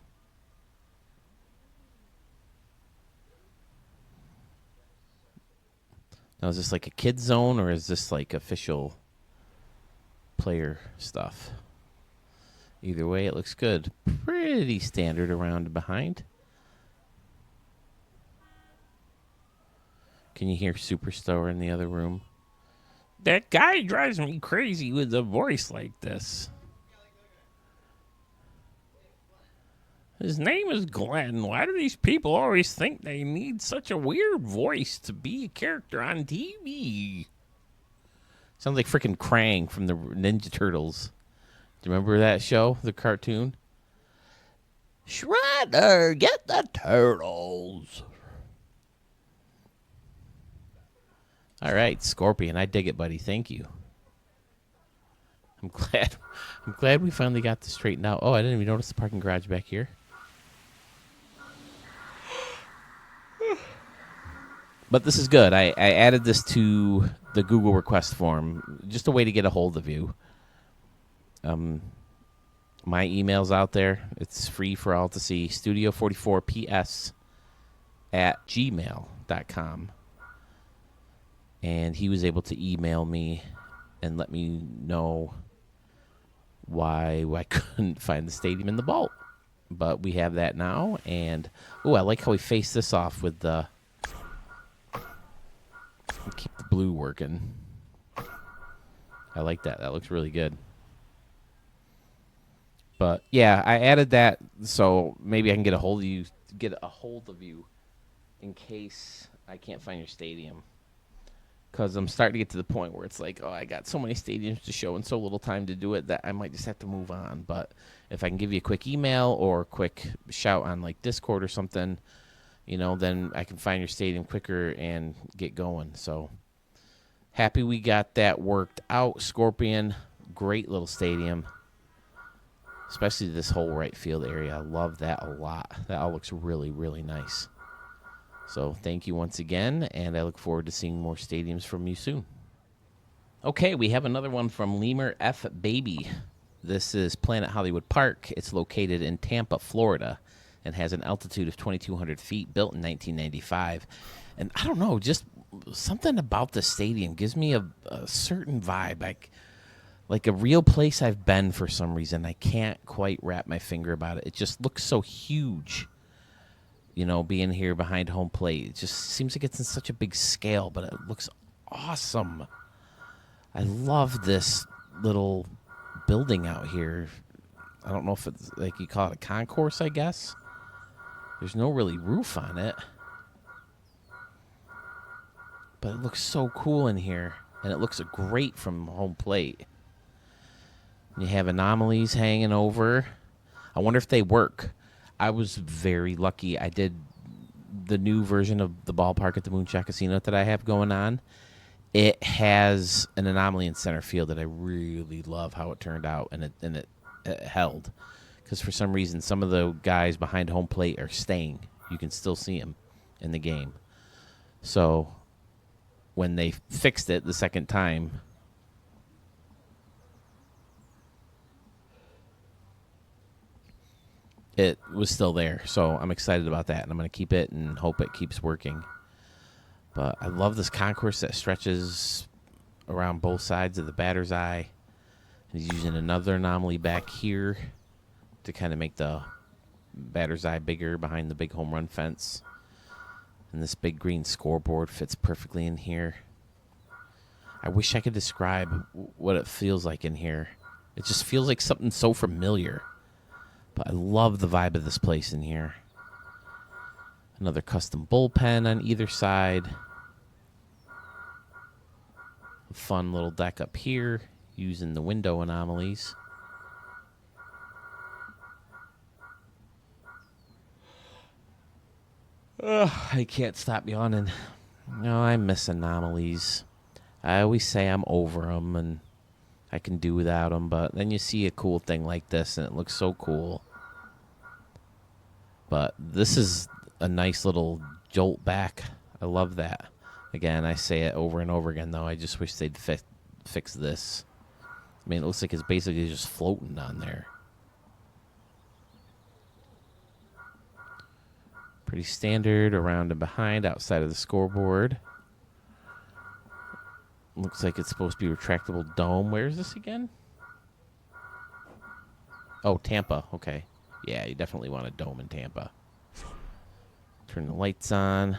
Now, is this like a kid zone or is this like official player stuff? Either way, it looks good. Pretty standard around and behind. Can you hear Superstore in the other room? That guy drives me crazy with a voice like this. His name is Glenn. Why do these people always think they need such a weird voice to be a character on TV? Sounds like freaking Krang from the Ninja Turtles. Do you remember that show, the cartoon? Shredder, get the turtles. All right, Scorpion, I dig it, buddy. Thank you. I'm glad we finally got this straightened out. Oh, I didn't even notice the parking garage back here. But this is good. I added this to the Google request form. Just a way to get a hold of you. My email's out there. It's free for all to see. studio44ps@gmail.com. And he was able to email me and let me know why I couldn't find the stadium in the vault. But we have that now. And, oh, I like how we face this off with the... Keep the blue working. I like that. That looks really good. But, yeah, I added that so maybe I can get a hold of you get a hold of you in case I can't find your stadium. Because I'm starting to get to the point where it's like, oh, I got so many stadiums to show and so little time to do it that I might just have to move on. But if I can give you a quick email or a quick shout on like Discord or something, you know, then I can find your stadium quicker and get going. So happy we got that worked out. Scorpion, great little stadium, especially this whole right field area. I love that a lot. That all looks really, really nice. So thank you once again, and I look forward to seeing more stadiums from you soon. Okay, we have another one from Lemur F. Baby. This is Planet Hollywood Park. It's located in Tampa, Florida, and has an altitude of 2,200 feet, built in 1995. And I don't know, just something about the stadium gives me a certain vibe, like a real place I've been for some reason. I can't quite wrap my finger about it. It just looks so huge. You know, being here behind home plate, it just seems like it's in such a big scale, but it looks awesome. I love this little building out here. I don't know if it's like you call it a concourse, I guess. There's no really roof on it, but it looks so cool in here, and it looks great from home plate. You have anomalies hanging over. I wonder if they work. I was very lucky. I did the new version of the ballpark at the Moonshot Casino that I have going on. It has an anomaly in center field that I really love how it turned out, and it held. Because for some reason, some of the guys behind home plate are staying. You can still see them in the game. So when they fixed it the second time, it was still there. So I'm excited about that, and I'm going to keep it and hope it keeps working. But I love this concourse that stretches around both sides of the batter's eye. He's using another anomaly back here to kind of make the batter's eye bigger behind the big home run fence. And this big green scoreboard fits perfectly in here. I wish I could describe what it feels like in here. It just feels like something so familiar. But I love the vibe of this place in here. Another custom bullpen on either side. A fun little deck up here using the window anomalies. I can't stop yawning. No, I miss anomalies. I always say I'm over them and I can do without them, but then you see a cool thing like this and it looks so cool. But this is a nice little jolt back. I love that. Again, I say it over and over again, though. I just wish they'd fix this. I mean, it looks like it's basically just floating on there. Pretty standard around and behind, outside of the scoreboard. Looks like it's supposed to be a retractable dome. Where is this again? Oh, Tampa. Okay. Yeah, you definitely want a dome in Tampa. Turn the lights on.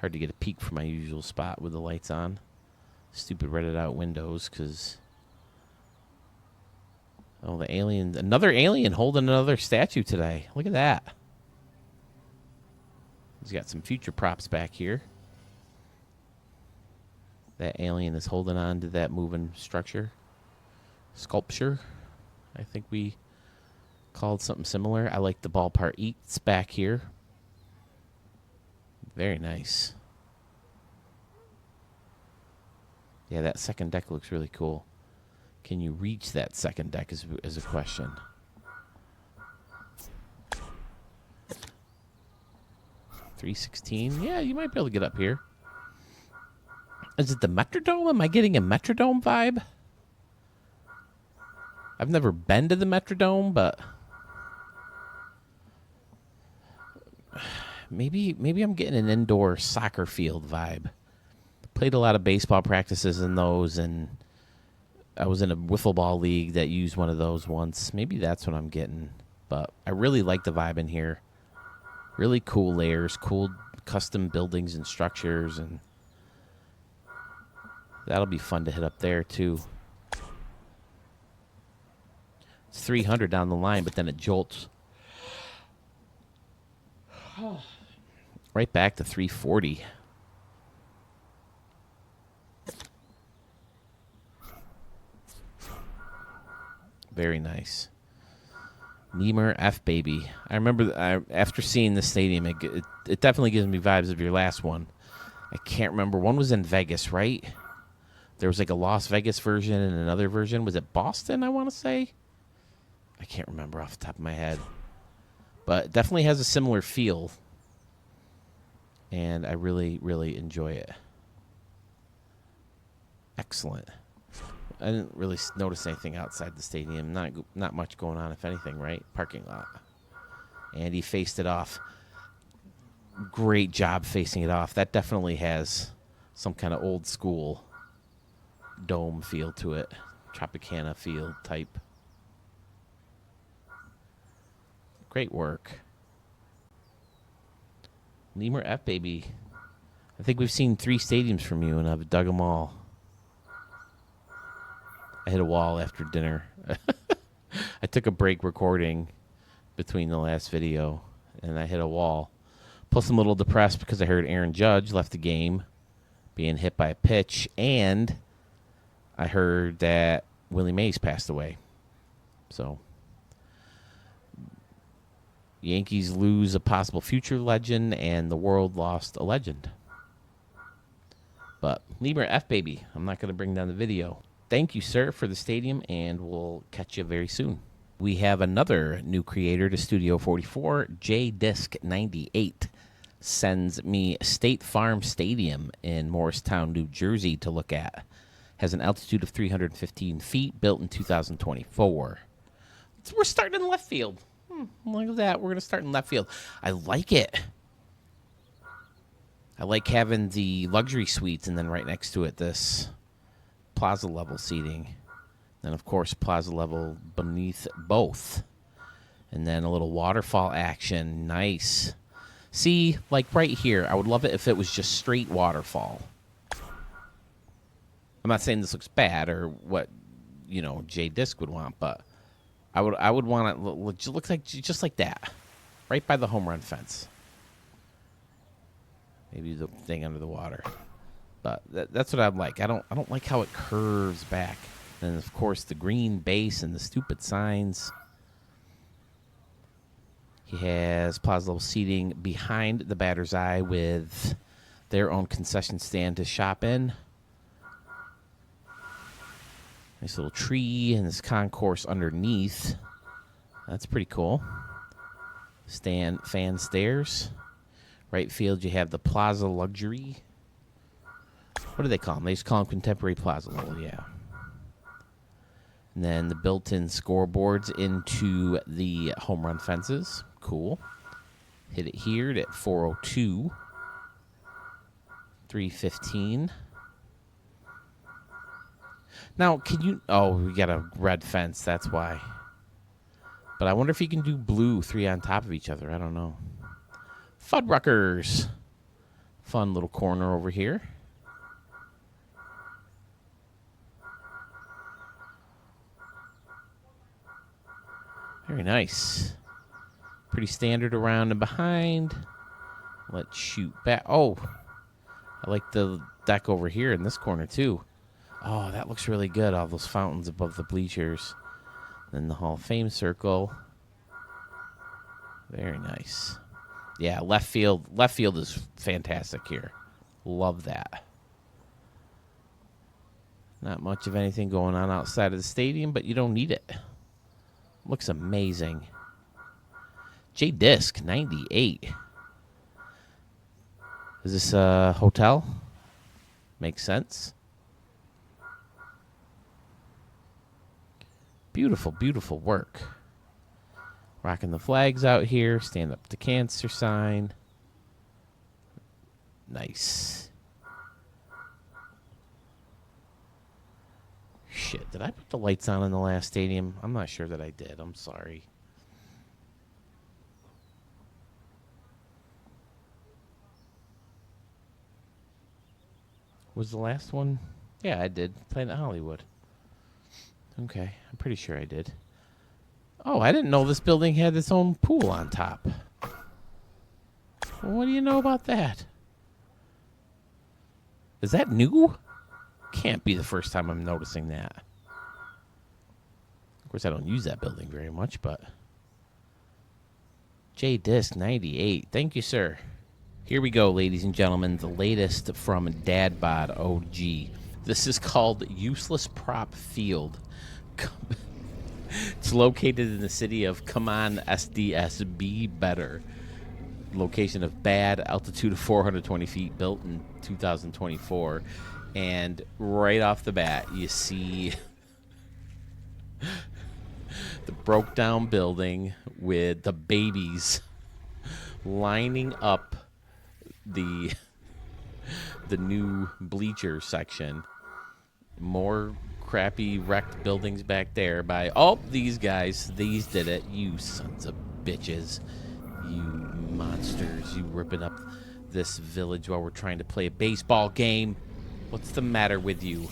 Hard to get a peek from my usual spot with the lights on. Stupid Reddit out windows, because... Oh, the alien. Another alien holding another statue today. Look at that. He's got some future props back here. That alien is holding on to that moving structure. Sculpture. I think we called something similar. I like the ballpark eats back here. Very nice. Yeah, that second deck looks really cool. Can you reach that second deck is a question. $316. Yeah, you might be able to get up here. Is it the Metrodome? Am I getting a Metrodome vibe? I've never been to the Metrodome, but maybe I'm getting an indoor soccer field vibe. Played a lot of baseball practices in those, and I was in a wiffle ball league that used one of those once. Maybe that's what I'm getting. But I really like the vibe in here. Really cool layers, cool custom buildings and structures, and that'll be fun to hit up there too. It's 300 down the line, but then it jolts Right back to 340. Very nice. Niemer F baby. I remember after seeing the stadium, it definitely gives me vibes of your last one. I can't remember. One was in Vegas, right? There was like a Las Vegas version and another version. Was it Boston, I want to say? I can't remember off the top of my head. But it definitely has a similar feel. And I really, really enjoy it. Excellent. I didn't really notice anything outside the stadium. Not much going on, if anything, right? Parking lot. And he faced it off. Great job facing it off. That definitely has some kind of old school dome feel to it. Tropicana Field type. Great work. Lemur F, baby. I think we've seen 3 stadiums from you, and I've dug them all. I hit a wall after dinner. I took a break recording between the last video, and I hit a wall. Plus, I'm a little depressed because I heard Aaron Judge left the game being hit by a pitch, and I heard that Willie Mays passed away. So, Yankees lose a possible future legend, and the world lost a legend. But, Lemur F, baby. I'm not going to bring down the video. Thank you, sir, for the stadium, and we'll catch you very soon. We have another new creator to Studio 44. JDisc98 sends me State Farm Stadium in Morristown, New Jersey to look at. Has an altitude of 315 feet, built in 2024. So we're starting in left field. Look at that. We're going to start in left field. I like it. I like having the luxury suites and then right next to it this Plaza level seating. Then, of course, Plaza level beneath both. And then a little waterfall action. Nice. See, like right here, I would love it if it was just straight waterfall. I'm not saying this looks bad or what, J-Disc would want, but I would want it to look like just like that. Right by the home run fence. Maybe the thing under the water. But that's what I like. I don't like how it curves back. And, of course, the green base and the stupid signs. He has Plaza level seating behind the batter's eye with their own concession stand to shop in. Nice little tree and this concourse underneath. That's pretty cool. Fan stairs. Right field, you have the Plaza Luxury. What do they call them? They just call them Contemporary Plaza level, yeah. And then the built-in scoreboards into the home run fences. Cool. Hit it here at 402. 315. Now, can you... Oh, we got a red fence. That's why. But I wonder if you can do blue 3 on top of each other. I don't know. Fuddruckers. Fun little corner over here. Very nice. Pretty standard around and behind. Let's shoot back. Oh, I like the deck over here in this corner, too. Oh, that looks really good. All those fountains above the bleachers. Then the Hall of Fame circle. Very nice. Yeah, left field is fantastic here. Love that. Not much of anything going on outside of the stadium, but you don't need it. Looks amazing. J-Disc 98. Is this a hotel? Makes sense. Beautiful, beautiful work. Rocking the flags out here. Stand up to cancer sign. Nice. Shit, did I put the lights on in the last stadium? I'm not sure that I did. I'm sorry. Was the last one? Yeah, I did. Planet Hollywood. Okay, I'm pretty sure I did. Oh, I didn't know this building had its own pool on top. What do you know about that? Is that new? Can't be the first time I'm noticing that. Of course, I don't use that building very much, but... J-Disc 98. Thank you, sir. Here we go, ladies and gentlemen. The latest from Dadbod OG. This is called Useless Prop Field. It's located in the city of Come On SDS. Be Better. Location of Bad. Altitude of 420 feet. Built in 2024. And right off the bat, you see the broke down building with the babies lining up the new bleacher section. More crappy wrecked buildings back there by these guys. These did it. You sons of bitches. You monsters. You ripping up this village while we're trying to play a baseball game. What's the matter with you?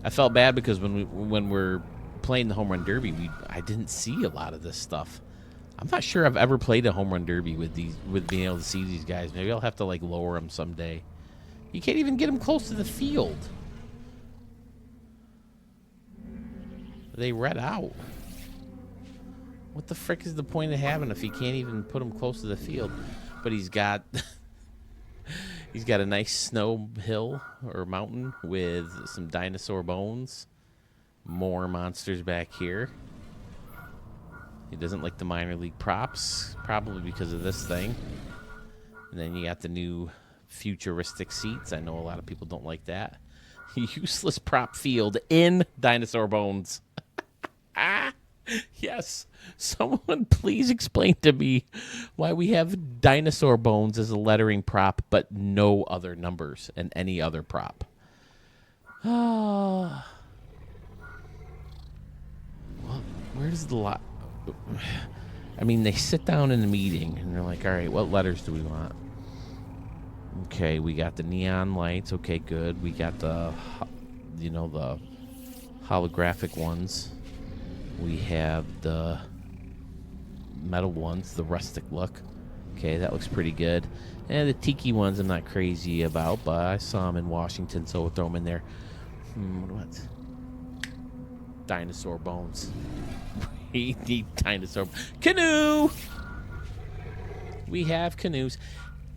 I felt bad because when we're playing the home run derby, I didn't see a lot of this stuff. I'm not sure I've ever played a home run derby with being able to see these guys. Maybe I'll have to like lower them someday. You can't even get them close to the field. They read out. What the frick is the point of having if you can't even put them close to the field? But he's got a nice snow hill or mountain with some dinosaur bones. More monsters back here. He doesn't like the minor league props, probably because of this thing. And then you got the new futuristic seats. I know a lot of people don't like that. Useless prop field in dinosaur bones. Yes. Someone please explain to me why we have dinosaur bones as a lettering prop, but no other numbers and any other prop. Well, where does the lot... I mean, they sit down in the meeting, and they're like, all right, what letters do we want? Okay, we got the neon lights. Okay, good. We got the holographic ones. We have the metal ones, the rustic look. Okay, that looks pretty good. And the tiki ones I'm not crazy about, but I saw them in Washington, so we'll throw them in there. What? Dinosaur bones. We need dinosaur... Canoe! We have canoes.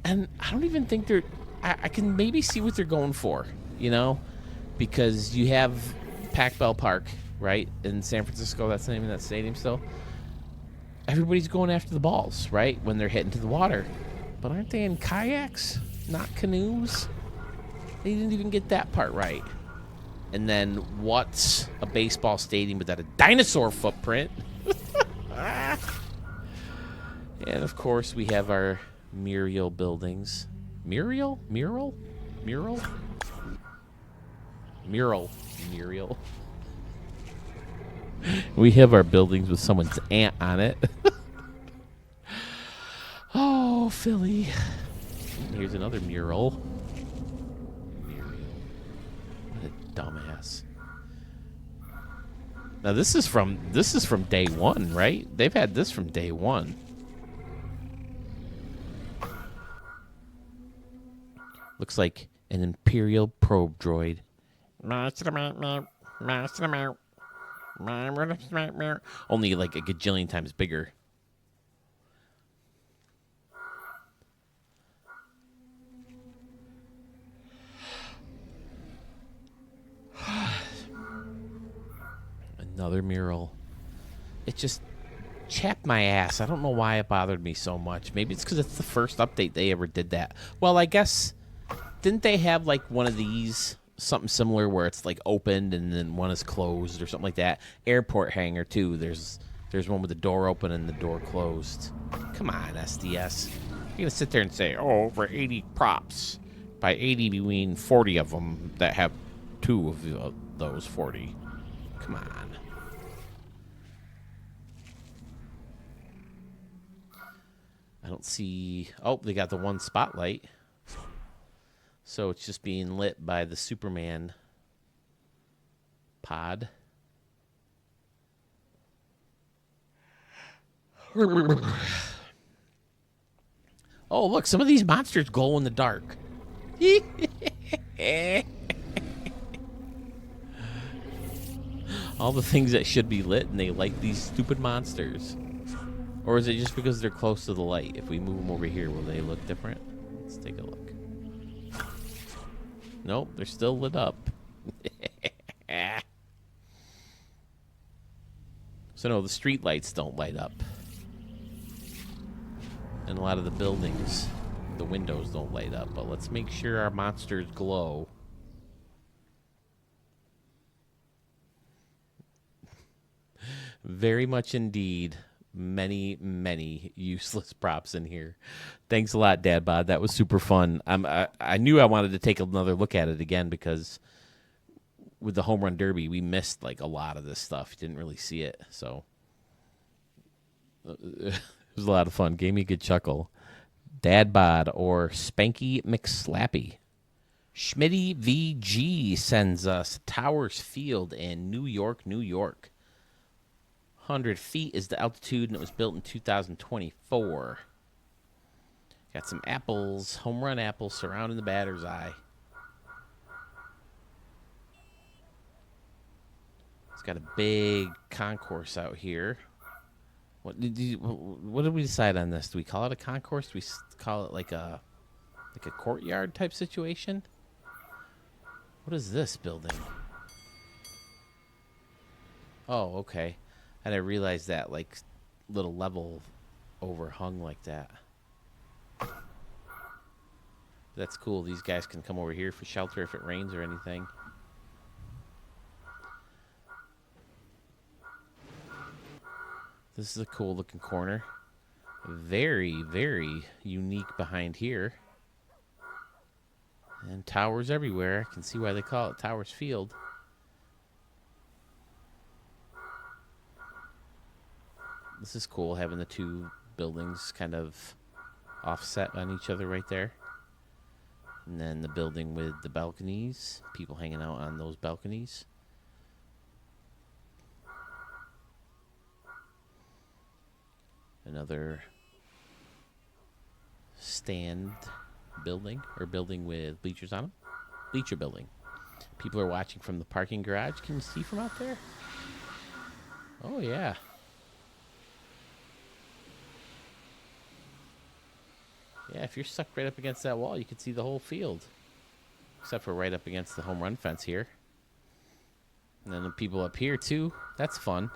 And I don't even think they're... I can maybe see what they're going for, you know? Because you have Pac-Bell Park, right? In San Francisco, that's the name of that stadium still. Everybody's going after the balls, right? When they're hitting to the water. But aren't they in kayaks? Not canoes? They didn't even get that part right. And then what's a baseball stadium without a dinosaur footprint? And of course we have our Muriel buildings. Muriel? Mural? Mural? Mural. Muriel. We have our buildings with someone's aunt on it. Oh, Philly. Here's another mural. Dumbass. Now this is from day one, right? They've had this from day one. Looks like an Imperial probe droid. Only like a gajillion times bigger. Another mural. It just chapped my ass. I don't know why it bothered me so much. Maybe it's because it's the first update they ever did that. Well, I guess, didn't they have like one of these, something similar where it's like opened and then one is closed or something like that? Airport hangar too. There's one with the door open and the door closed. Come on, SDS. You're gonna sit there and say, oh, over 80 props. By 80, we mean 40 of them that have 2 of those 40. Come on. I don't see... Oh, they got the one spotlight. So it's just being lit by the Superman pod. Oh, look, some of these monsters glow in the dark. All the things that should be lit, and they light these stupid monsters. Or is it just because they're close to the light? If we move them over here, will they look different? Let's take a look. Nope, they're still lit up. So no, the street lights don't light up. And a lot of the buildings, the windows don't light up. But let's make sure our monsters glow. Very much indeed. Many, many useless props in here. Thanks a lot, Dad Bod. That was super fun. I knew I wanted to take another look at it again because with the home run derby, we missed like a lot of this stuff. Didn't really see it, so it was a lot of fun. Gave me a good chuckle. Dad Bod or Spanky McSlappy. Schmitty VG sends us Towers Field in New York, New York. 100 feet is the altitude, and it was built in 2024. Got some apples, home run apples surrounding the batter's eye. It's got a big concourse out here. What did we decide on this? Do we call it a concourse? Do we call it like a courtyard type situation? What is this building? Oh, okay. I didn't realize that, like, little level overhung like that. That's cool. These guys can come over here for shelter if it rains or anything. This is a cool looking corner. Very, very unique behind here. And towers everywhere. I can see why they call it Towers Field. This is cool, having the two buildings kind of offset on each other right there. And then the building with the balconies, people hanging out on those balconies. Another stand building, or building with bleachers on them. Bleacher building. People are watching from the parking garage. Can you see from out there? Oh, yeah. Yeah, if you're stuck right up against that wall, you can see the whole field. Except for right up against the home run fence here. And then the people up here, too. That's fun.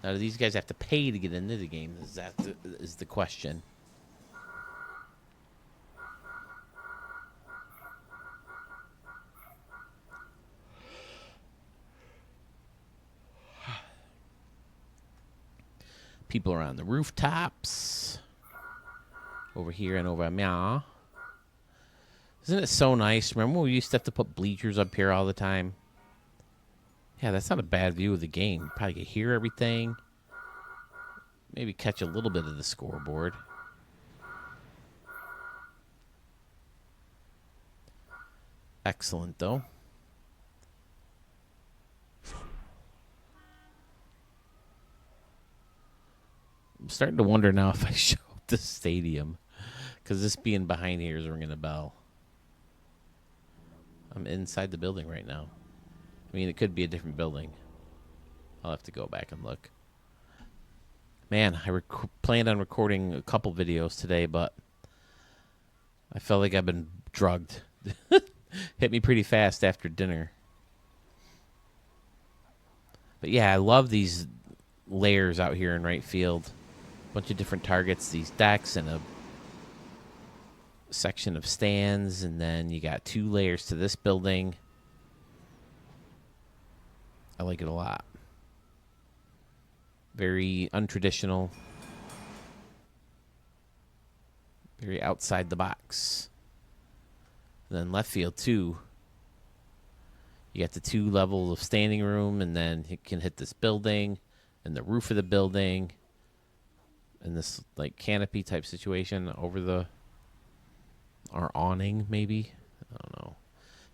Now, do these guys have to pay to get into the game? Is the question. People are on the rooftops. Over here and over meow. Isn't it so nice? Remember when we used to have to put bleachers up here all the time? Yeah, that's not a bad view of the game. You probably can hear everything. Maybe catch a little bit of the scoreboard. Excellent, though. I'm starting to wonder now if I show up the stadium. Because this being behind here is ringing a bell. I'm inside the building right now. I mean, it could be a different building. I'll have to go back and look. Man, I planned on recording a couple videos today, but I felt like I've been drugged. Hit me pretty fast after dinner. But yeah, I love these layers out here in right field. Bunch of different targets, these decks, and a section of stands, and then you got 2 layers to this building. I like it a lot. Very untraditional. Very outside the box. And then left field, too. You got the 2 levels of standing room, and then it can hit this building and the roof of the building and this like canopy type situation over the or awning maybe. I don't know.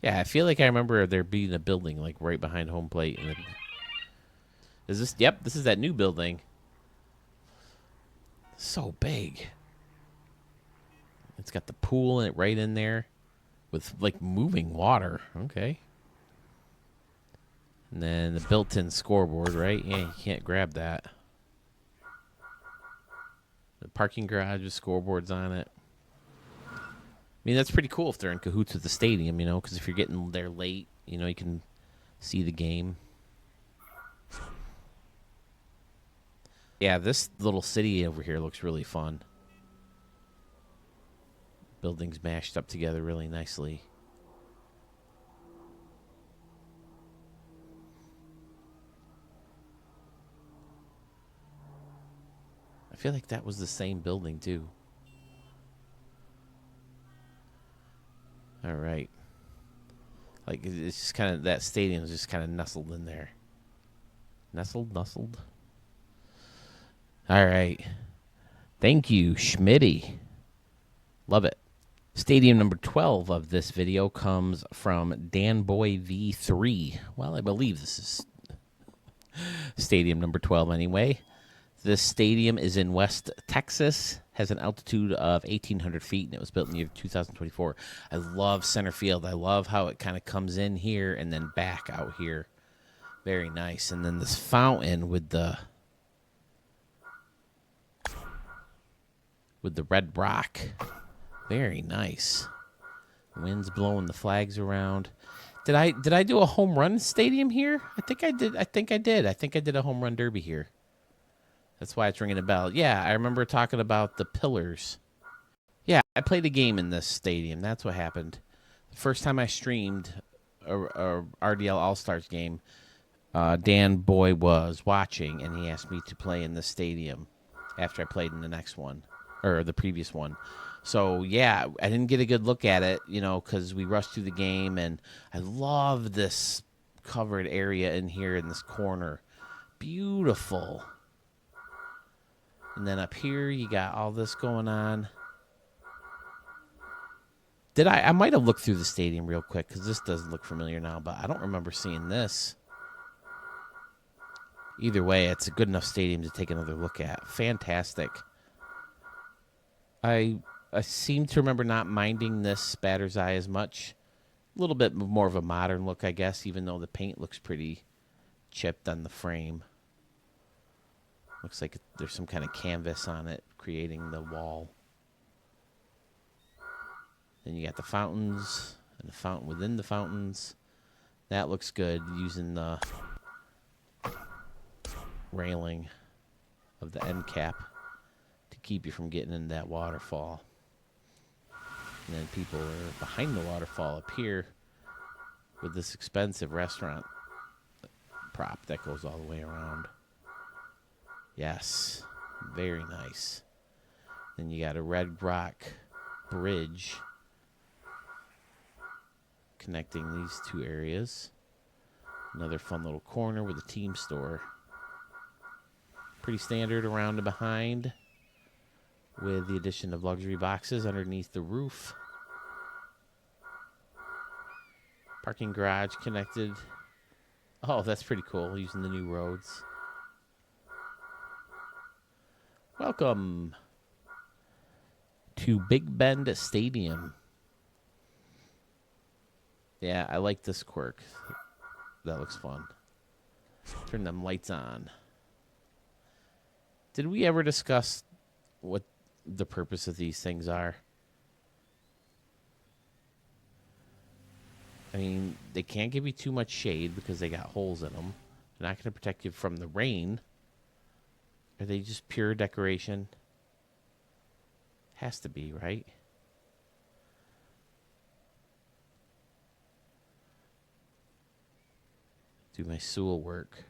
Yeah, I feel like I remember there being a building like right behind home plate. And is this? Yep, this is that new building. So big. It's got the pool in it right in there with like moving water. Okay. And then the built-in scoreboard, right? Yeah, you can't grab that. The parking garage with scoreboards on it. I mean, that's pretty cool if they're in cahoots with the stadium, you know, because if you're getting there late, you know, you can see the game. Yeah, this little city over here looks really fun. Buildings mashed up together really nicely. I feel like that was the same building, too. All right. Like, it's just kind of, that stadium is just kind of nestled in there. Nestled? All right. Thank you, Schmitty. Love it. Stadium number 12 of this video comes from Danboy V3. Well, I believe this is stadium number 12 anyway. This stadium is in West Texas, has an altitude of 1,800 feet, and it was built in the year 2024. I love center field. I love how it kind of comes in here and then back out here. Very nice. And then this fountain with the red rock. Very nice. Wind's blowing the flags around. Did I do a home run stadium here? I think I did. I think I did a home run derby here. That's why it's ringing a bell. Yeah, I remember talking about the pillars. Yeah, I played a game in this stadium. That's what happened. The first time I streamed a RDL All-Stars game, Dan Boy was watching, and he asked me to play in the stadium after I played in the next one, or the previous one. So, yeah, I didn't get a good look at it, you know, because we rushed through the game, and I love this covered area in here in this corner. Beautiful. And then up here, you got all this going on. I might have looked through the stadium real quick, because this doesn't look familiar now, but I don't remember seeing this. Either way, it's a good enough stadium to take another look at. Fantastic. I seem to remember not minding this batter's eye as much. A little bit more of a modern look, I guess, even though the paint looks pretty chipped on the frame. Looks like there's some kind of canvas on it creating the wall. Then you got the fountains and the fountain within the fountains. That looks good using the railing of the end cap to keep you from getting in that waterfall. And then people are behind the waterfall up here with this expensive restaurant prop that goes all the way around. Yes, very nice. Then you got a red rock bridge connecting these two areas. Another fun little corner with a team store. Pretty standard around and behind, with the addition of luxury boxes underneath the roof. Parking garage connected. Oh, that's pretty cool, using the new roads. Welcome to Big Bend Stadium. Yeah, I like this quirk. That looks fun. Turn them lights on. Did we ever discuss what the purpose of these things are? I mean, they can't give you too much shade because they got holes in them. They're not going to protect you from the rain. Are they just pure decoration? Has to be, right? Do my Sewell work.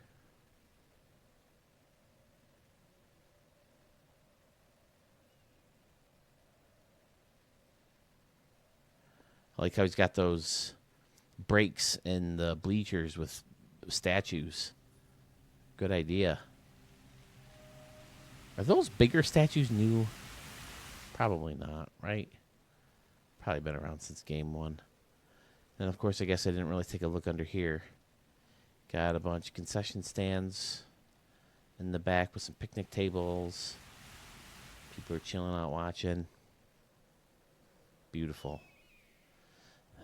I like how he's got those breaks in the bleachers with statues. Good idea. Are those bigger statues new? Probably not, right? Probably been around since game one. And of course, I guess I didn't really take a look under here. Got a bunch of concession stands in the back with some picnic tables. People are chilling out watching. Beautiful.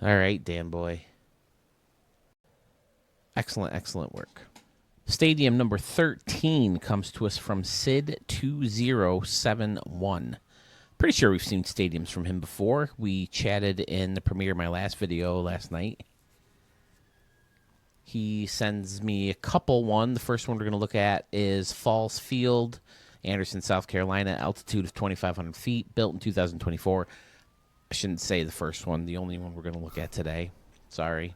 All right, Dan boy. Excellent, excellent work. Stadium number 13 comes to us from Sid2071. Pretty sure we've seen stadiums from him before. We chatted in the premiere of my last video last night. He sends me a couple one. The first one we're going to look at is Falls Field, Anderson, South Carolina, altitude of 2,500 feet, built in 2024. I shouldn't say the first one, the only one we're going to look at today. Sorry.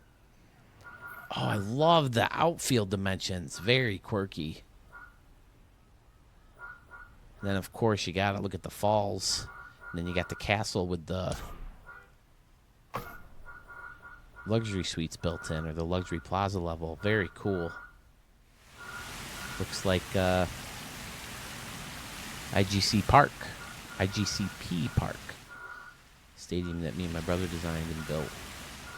Oh, I love the outfield dimensions. Very quirky. And then, of course, you got to look at the falls. And then you got the castle with the luxury suites built in, or the luxury plaza level. Very cool. Looks like IGC Park. IGCP Park. Stadium that me and my brother designed and built.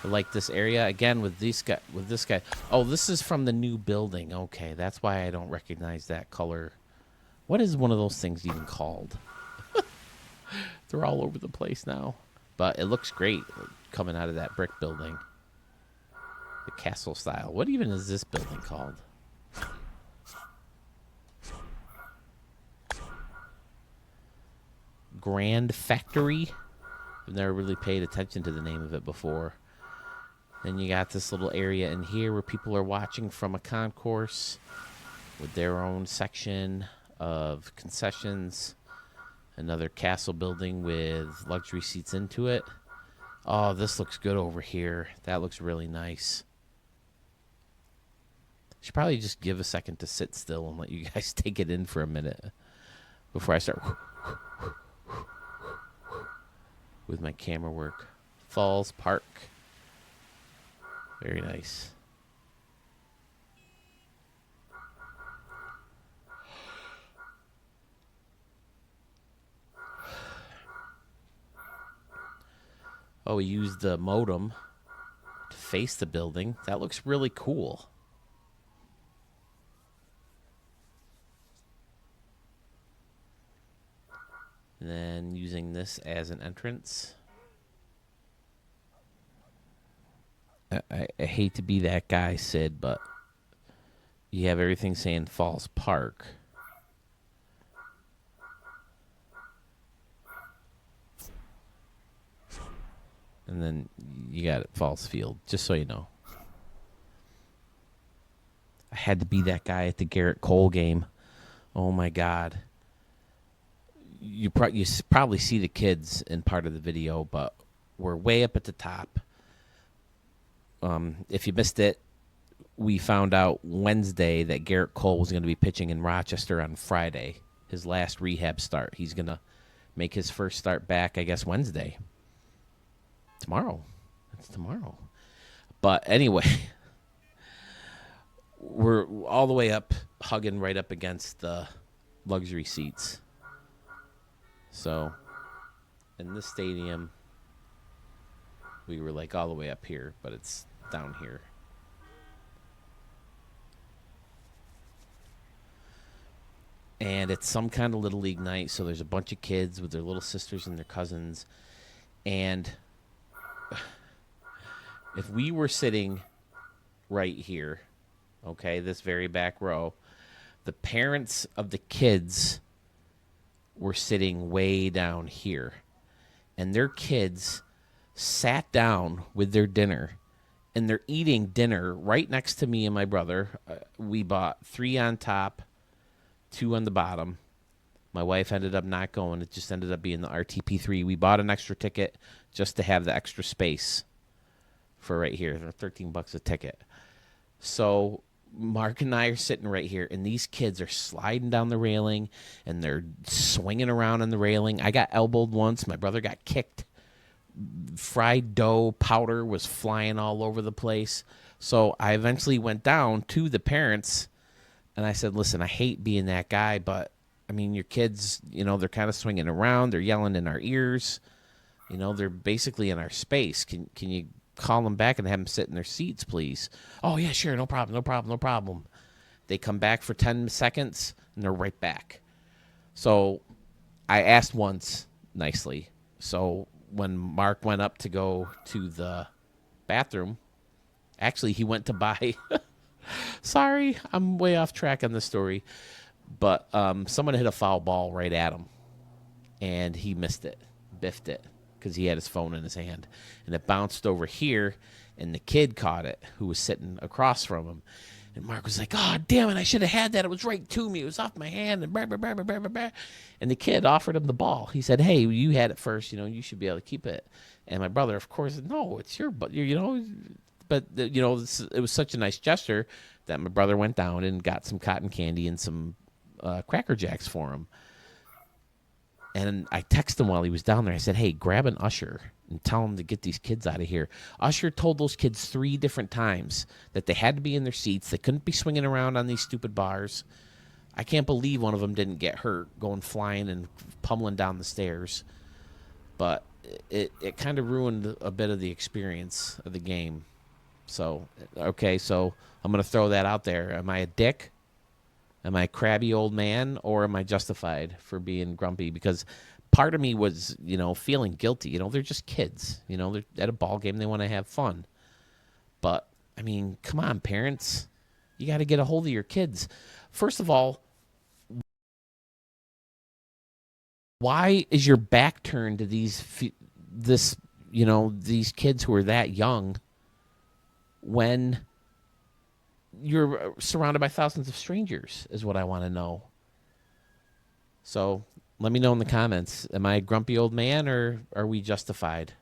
I like this area again with this guy. Oh, this is from the new building. Okay, that's why I don't recognize that color. What is one of those things even called? They're all over the place now, but it looks great coming out of that brick building. The castle style. What even is this building called? Grand Factory. I've never really paid attention to the name of it before. Then you got this little area in here where people are watching from a concourse with their own section of concessions. Another castle building with luxury seats into it. Oh, this looks good over here. That looks really nice. Should probably just give a second to sit still and let you guys take it in for a minute before I start with my camera work. Falls Park. Very nice. Oh, we used the modem to face the building. That looks really cool. And then using this as an entrance. I hate to be that guy, Sid, but you have everything saying Falls Park. And then you got it, Falls Field, just so you know. I had to be that guy at the Garrett Cole game. Oh, my God. You probably see the kids in part of the video, but we're way up at the top. If you missed it, we found out Wednesday that Garrett Cole was going to be pitching in Rochester on Friday, his last rehab start. He's going to make his first start back, I guess, Wednesday. Tomorrow. That's tomorrow. But anyway, we're all the way up, hugging right up against the luxury seats. So, in this stadium, we were like all the way up here, but it's down here. And it's some kind of Little League night, so there's a bunch of kids with their little sisters and their cousins. And if we were sitting right here, okay, this very back row, the parents of the kids were sitting way down here. And their kids sat down with their dinner, and they're eating dinner right next to me and my brother. We bought 3 on top, 2 on the bottom. My wife ended up not going. It just ended up being the RTP3. We bought an extra ticket just to have the extra space for right here. $13 a ticket. So Mark and I are sitting right here, and these kids are sliding down the railing, and they're swinging around on the railing. I got elbowed once. My brother got kicked. Fried dough powder was flying all over the place. So I eventually went down to the parents, and I said, listen, I hate being that guy, but, I mean, your kids, you know, they're kind of swinging around. They're yelling in our ears. You know, they're basically in our space. Can you call them back and have them sit in their seats, please? Oh, yeah, sure, no problem. They come back for 10 seconds, and they're right back. So I asked once nicely. So when Mark went up to go to the bathroom, actually he went to buy. Sorry, I'm way off track on the story, but someone hit a foul ball right at him, and he missed it, biffed it, because he had his phone in his hand, and it bounced over here, and the kid caught it who was sitting across from him. And Mark was like, "Oh, damn it, I should have had that. It was right to me. It was off my hand." And blah, blah, blah, blah, blah, blah. And the kid offered him the ball. He said, "Hey, you had it first. You know, you should be able to keep it." And my brother, of course, said, "No, it's your, but you know." But, you know, it was such a nice gesture that my brother went down and got some cotton candy and some Cracker Jacks for him. And I texted him while he was down there. I said, "Hey, grab an usher and tell him to get these kids out of here." Usher told those kids 3 different times that they had to be in their seats. They couldn't be swinging around on these stupid bars. I can't believe one of them didn't get hurt going flying and pummeling down the stairs. But it kind of ruined a bit of the experience of the game. So, okay, so I'm going to throw that out there. Am I a dick? Am I a crabby old man, or am I justified for being grumpy? Because part of me was, you know, feeling guilty. You know, they're just kids. You know, they're at a ball game. They want to have fun. But, I mean, come on, parents. You got to get a hold of your kids. First of all, why is your back turned to these kids who are that young when you're surrounded by thousands of strangers, is what I want to know. So let me know in the comments. Am I a grumpy old man, or are we justified?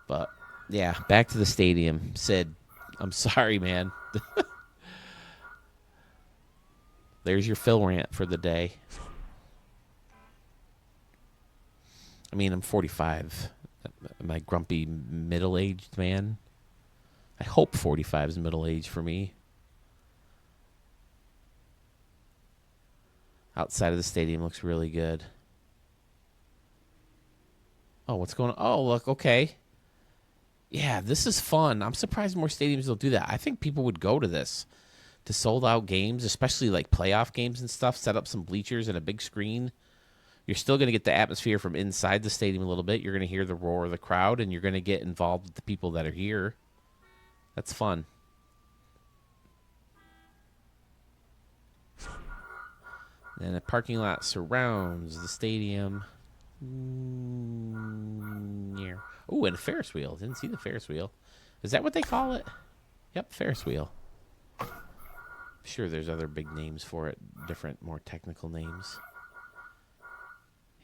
But, yeah, back to the stadium. Sid, I'm sorry, man. There's your Phil rant for the day. I mean, I'm 45. Am I grumpy middle-aged man? I hope 45 is middle age for me. Outside of the stadium looks really good. Oh, what's going on? Oh, look, okay. Yeah, this is fun. I'm surprised more stadiums will do that. I think people would go to this, to sold out games, especially like playoff games and stuff. Set up some bleachers and a big screen. You're still going to get the atmosphere from inside the stadium a little bit. You're going to hear the roar of the crowd, and you're going to get involved with the people that are here. That's fun. And a parking lot surrounds the stadium. Oh, and a Ferris wheel. Didn't see the Ferris wheel. Is that what they call it? Yep, Ferris wheel. I'm sure there's other big names for it, different, more technical names.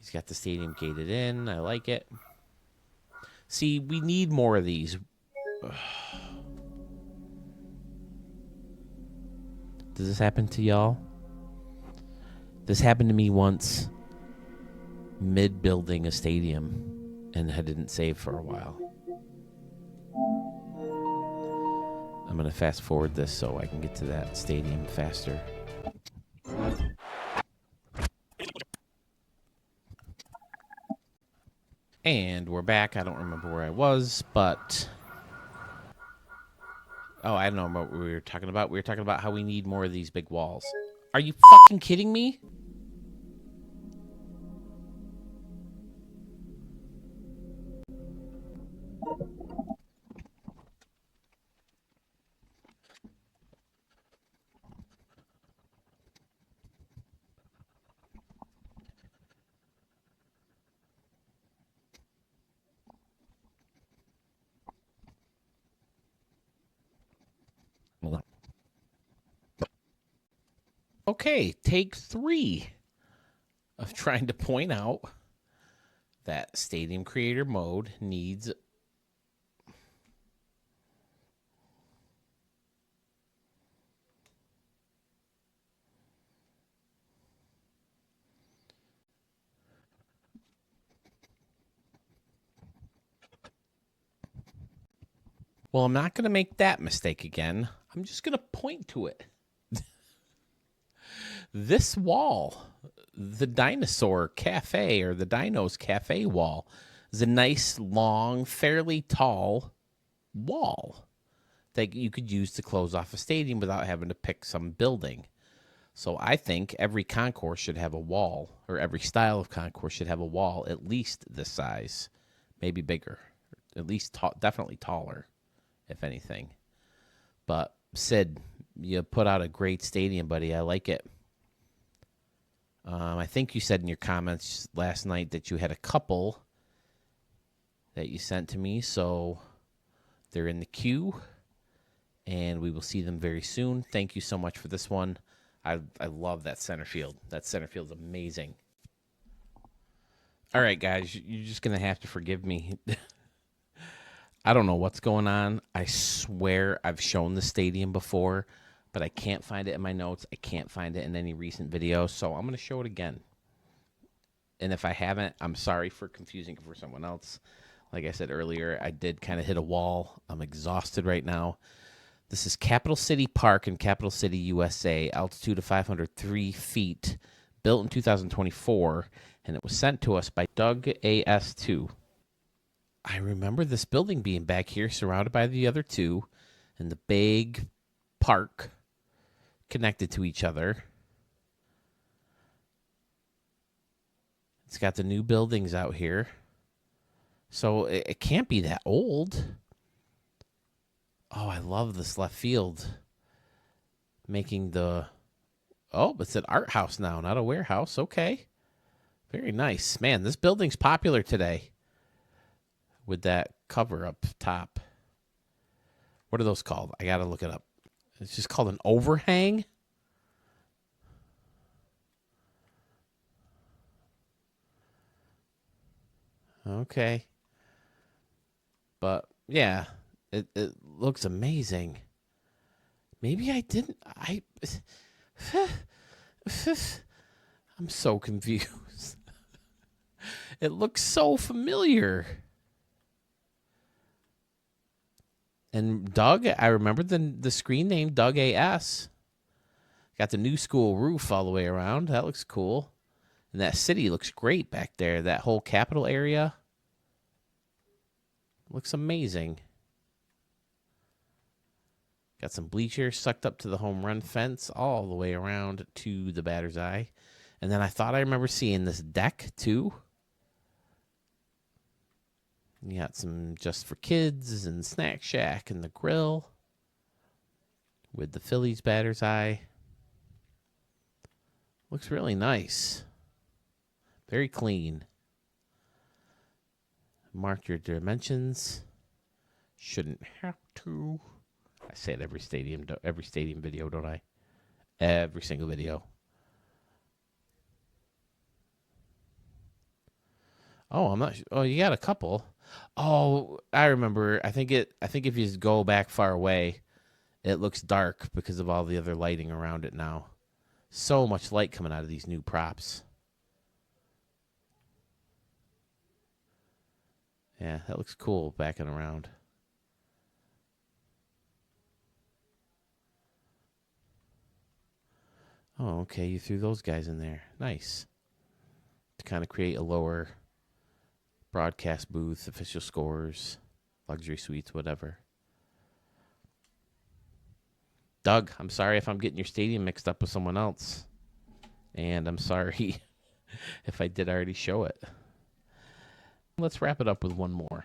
He's got the stadium gated in. I like it. See, we need more of these. Does this happen to y'all? This happened to me once mid-building a stadium, and I didn't save for a while. I'm going to fast forward this so I can get to that stadium faster. And we're back. I don't remember where I was, but... Oh, I don't know what we were talking about. We were talking about how we need more of these big walls. Are you fucking kidding me? Okay, take 3 of trying to point out that Stadium Creator mode needs... Well, I'm not going to make that mistake again. I'm just going to point to it. This wall, the Dinosaur Cafe, or the Dinos Cafe wall, is a nice, long, fairly tall wall that you could use to close off a stadium without having to pick some building. So I think every concourse should have a wall, or every style of concourse should have a wall at least this size, maybe bigger, at least definitely taller, if anything. But Sid, you put out a great stadium, buddy. I like it. I think you said in your comments last night that you had a couple that you sent to me, so they're in the queue, and we will see them very soon. Thank you so much for this one. I love that center field. That center field is amazing. All right, guys, you're just going to have to forgive me. I don't know what's going on. I swear I've shown the stadium before, but I can't find it in my notes. I can't find it in any recent videos, so I'm going to show it again. And if I haven't, I'm sorry for confusing it for someone else. Like I said earlier, I did kind of hit a wall. I'm exhausted right now. This is Capital City Park in Capital City, USA, altitude of 503 feet, built in 2024, and it was sent to us by Doug AS2. I remember this building being back here, surrounded by the other two, and the big park connected to each other. It's got the new buildings out here. So it can't be that old. Oh, I love this left field. Making the... Oh, it's an art house now, not a warehouse. Okay. Very nice. Man, this building's popular today. With that cover up top. What are those called? I got to look it up. It's just called an overhang. Okay. But, yeah, it looks amazing. Maybe I didn't. I'm so confused. It looks so familiar. And Doug, I remember the screen name, Doug AS. Got the new school roof all the way around. That looks cool. And that city looks great back there. That whole capital area looks amazing. Got some bleachers sucked up to the home run fence all the way around to the batter's eye. And then I thought I remember seeing this deck, too. You got some just for kids and snack shack and the grill with the Phillies batter's eye. Looks really nice. Very clean. Mark your dimensions. Shouldn't have to. I say it every stadium video, don't I? Every single video. Oh, I'm not. Oh, you got a couple. Oh, I remember. I think if you just go back far away, it looks dark because of all the other lighting around it now. So much light coming out of these new props. Yeah, that looks cool backing around. Oh, okay, you threw those guys in there. Nice. To kind of create a lower broadcast booth, official scores, luxury suites, whatever. Doug, I'm sorry if I'm getting your stadium mixed up with someone else. And I'm sorry if I did already show it. Let's wrap it up with one more.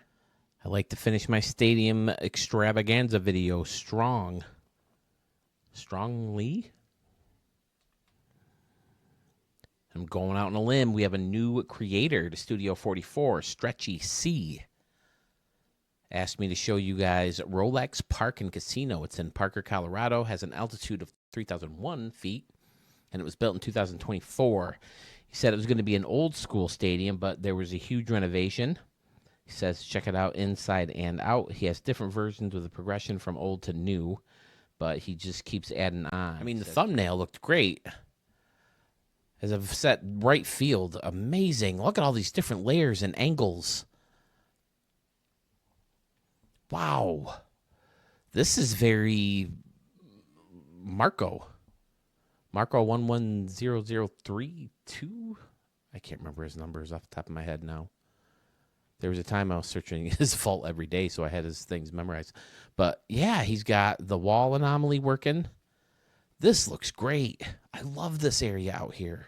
I like to finish my stadium extravaganza video strongly. I'm going out on a limb. We have a new creator to Studio 44, Stretchy C. Asked me to show you guys Rolex Park and Casino. It's in Parker, Colorado. Has an altitude of 3,001 feet, and it was built in 2024. He said it was going to be an old school stadium, but there was a huge renovation. He says check it out inside and out. He has different versions with a progression from old to new, but he just keeps adding on. I mean, the thumbnail looked great. As I've set right field, amazing. Look at all these different layers and angles. Wow. This is very Marco 110032. I can't remember his numbers off the top of my head now. There was a time I was searching his vault every day, so I had his things memorized. But yeah, he's got the wall anomaly working. This looks great. I love this area out here.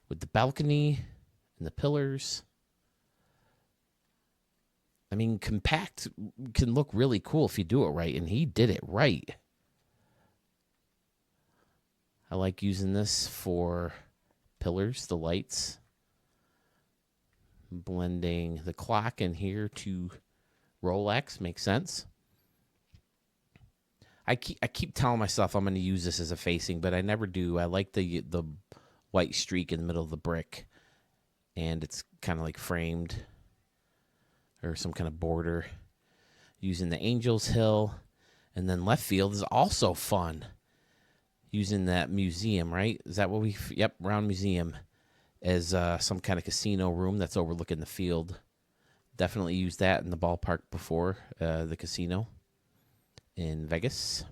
With the balcony and the pillars. I mean, compact can look really cool if you do it right, and he did it right. I like using this for pillars, the lights. Blending the clock in here to Rolex makes sense. I keep telling myself I'm going to use this as a facing, but I never do. I like the white streak in the middle of the brick, and it's kind of like framed or some kind of border. Using the Angels Hill, and then left field is also fun. Using that museum, right? Is that what we? Yep, round museum as some kind of casino room that's overlooking the field. Definitely used that in the ballpark before, the casino in Vegas.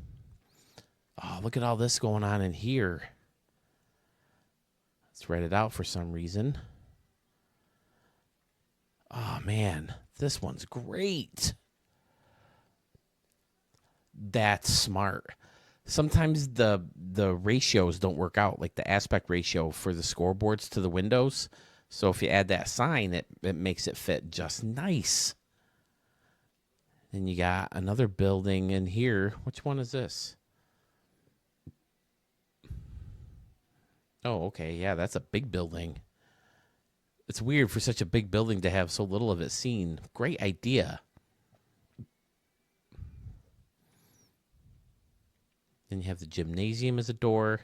Oh, look at all this going on in here. Let's write it out for some reason. Oh, man, this one's great. That's smart. Sometimes the ratios don't work out, like the aspect ratio for the scoreboards to the windows. So if you add that sign, it makes it fit just nice. Then you got another building in here. Which one is this? Oh, okay. Yeah, that's a big building. It's weird for such a big building to have so little of it seen. Great idea. Then you have the gymnasium as a door.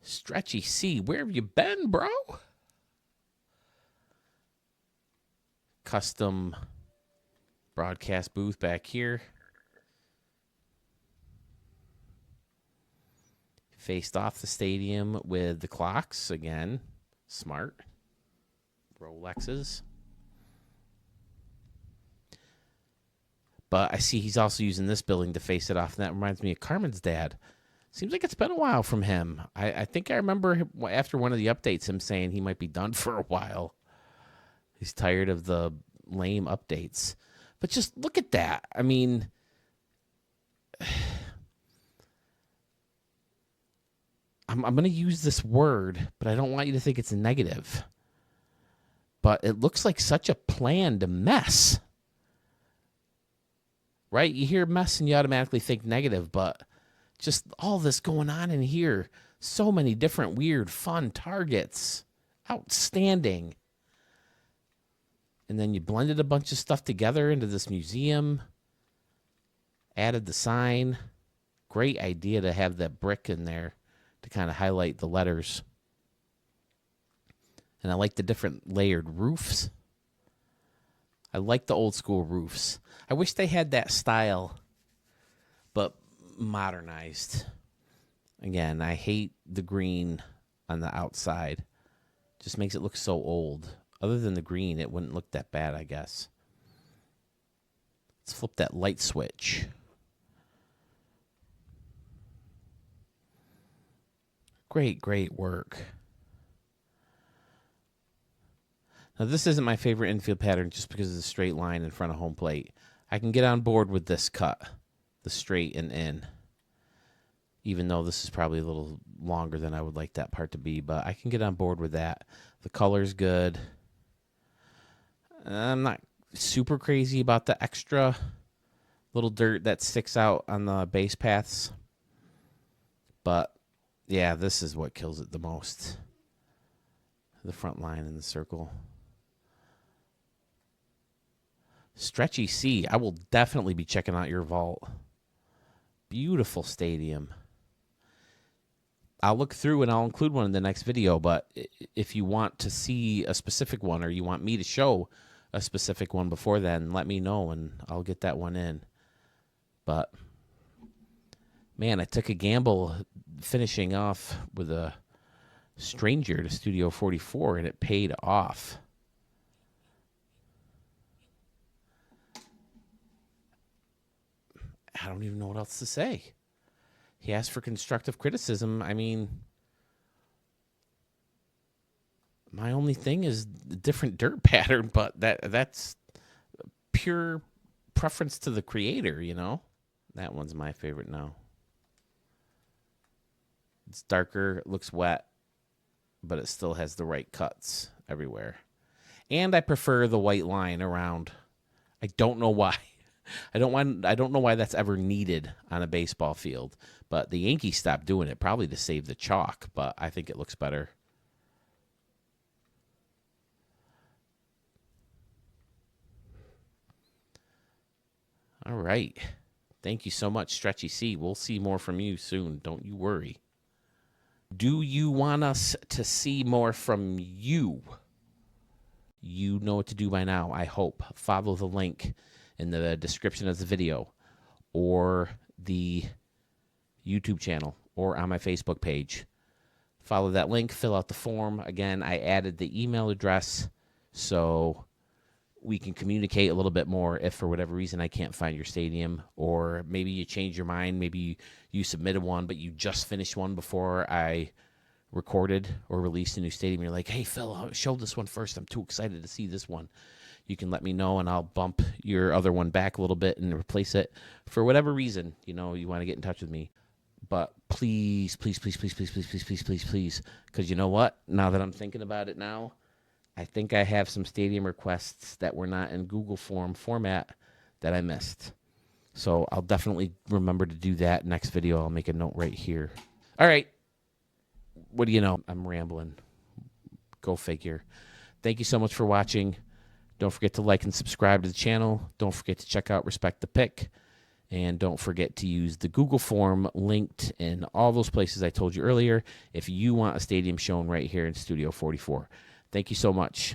Stretchy C, where have you been, bro? Custom broadcast booth back here. Faced off the stadium with the clocks again. Smart. Rolexes. But I see he's also using this building to face it off, and that reminds me of Carmen's dad. Seems like it's been a while from him. I think I remember after one of the updates him saying he might be done for a while. He's tired of the lame updates. But just look at that. I mean, I'm going to use this word, but I don't want you to think it's negative. But it looks like such a planned mess. Right? You hear mess and you automatically think negative, but just all this going on in here. So many different weird, fun targets. Outstanding. And then you blended a bunch of stuff together into this museum. Added the sign. Great idea to have that brick in there to kind of highlight the letters. And I like the different layered roofs. I like the old school roofs. I wish they had that style, but modernized. Again, I hate the green on the outside. Just makes it look so old. Other than the green, it wouldn't look that bad, I guess. Let's flip that light switch. Great, great work. Now, this isn't my favorite infield pattern just because of the straight line in front of home plate. I can get on board with this cut, the straight and in, even though this is probably a little longer than I would like that part to be, but I can get on board with that. The color's good. I'm not super crazy about the extra little dirt that sticks out on the base paths, but yeah, this is what kills it the most. The front line in the circle. Stretchy C, I will definitely be checking out your vault. Beautiful stadium. I'll look through and I'll include one in the next video, but if you want to see a specific one or you want me to show a specific one before then, let me know and I'll get that one in. But, man, I took a gamble finishing off with a stranger to Studio 44, and it paid off. I don't even know what else to say. He asked for constructive criticism. I mean, my only thing is the different dirt pattern, but that's pure preference to the creator, you know? That one's my favorite now. It's darker, it looks wet, but it still has the right cuts everywhere. And I prefer the white line around. I don't know why. I don't know why that's ever needed on a baseball field. But the Yankees stopped doing it, probably to save the chalk, but I think it looks better. All right. Thank you so much, Stretchy C. We'll see more from you soon. Don't you worry. Do you want us to see more from you? You know what to do by now, I hope. Follow the link in the description of the video or the YouTube channel or on my Facebook page. Follow that link, fill out the form. Again, I added the email address so we can communicate a little bit more if for whatever reason I can't find your stadium, or maybe you change your mind, maybe you submitted one but you just finished one before I recorded or released a new stadium. You're like, hey Phil, show this one first, I'm too excited to see this one. You can let me know and I'll bump your other one back a little bit and replace it for whatever reason, you want to get in touch with me. But please, please, please, please, please, please, please, please, please, please, because you know what, now that I'm thinking about it now, I think I have some stadium requests that were not in Google format that I missed. So I'll definitely remember to do that next video. I'll make a note right here. All right. What do you know? I'm rambling. Go figure. Thank you so much for watching. Don't forget to like and subscribe to the channel. Don't forget to check out Respect the Pick. And don't forget to use the Google form linked in all those places I told you earlier if you want a stadium shown right here in Studio 44. Thank you so much.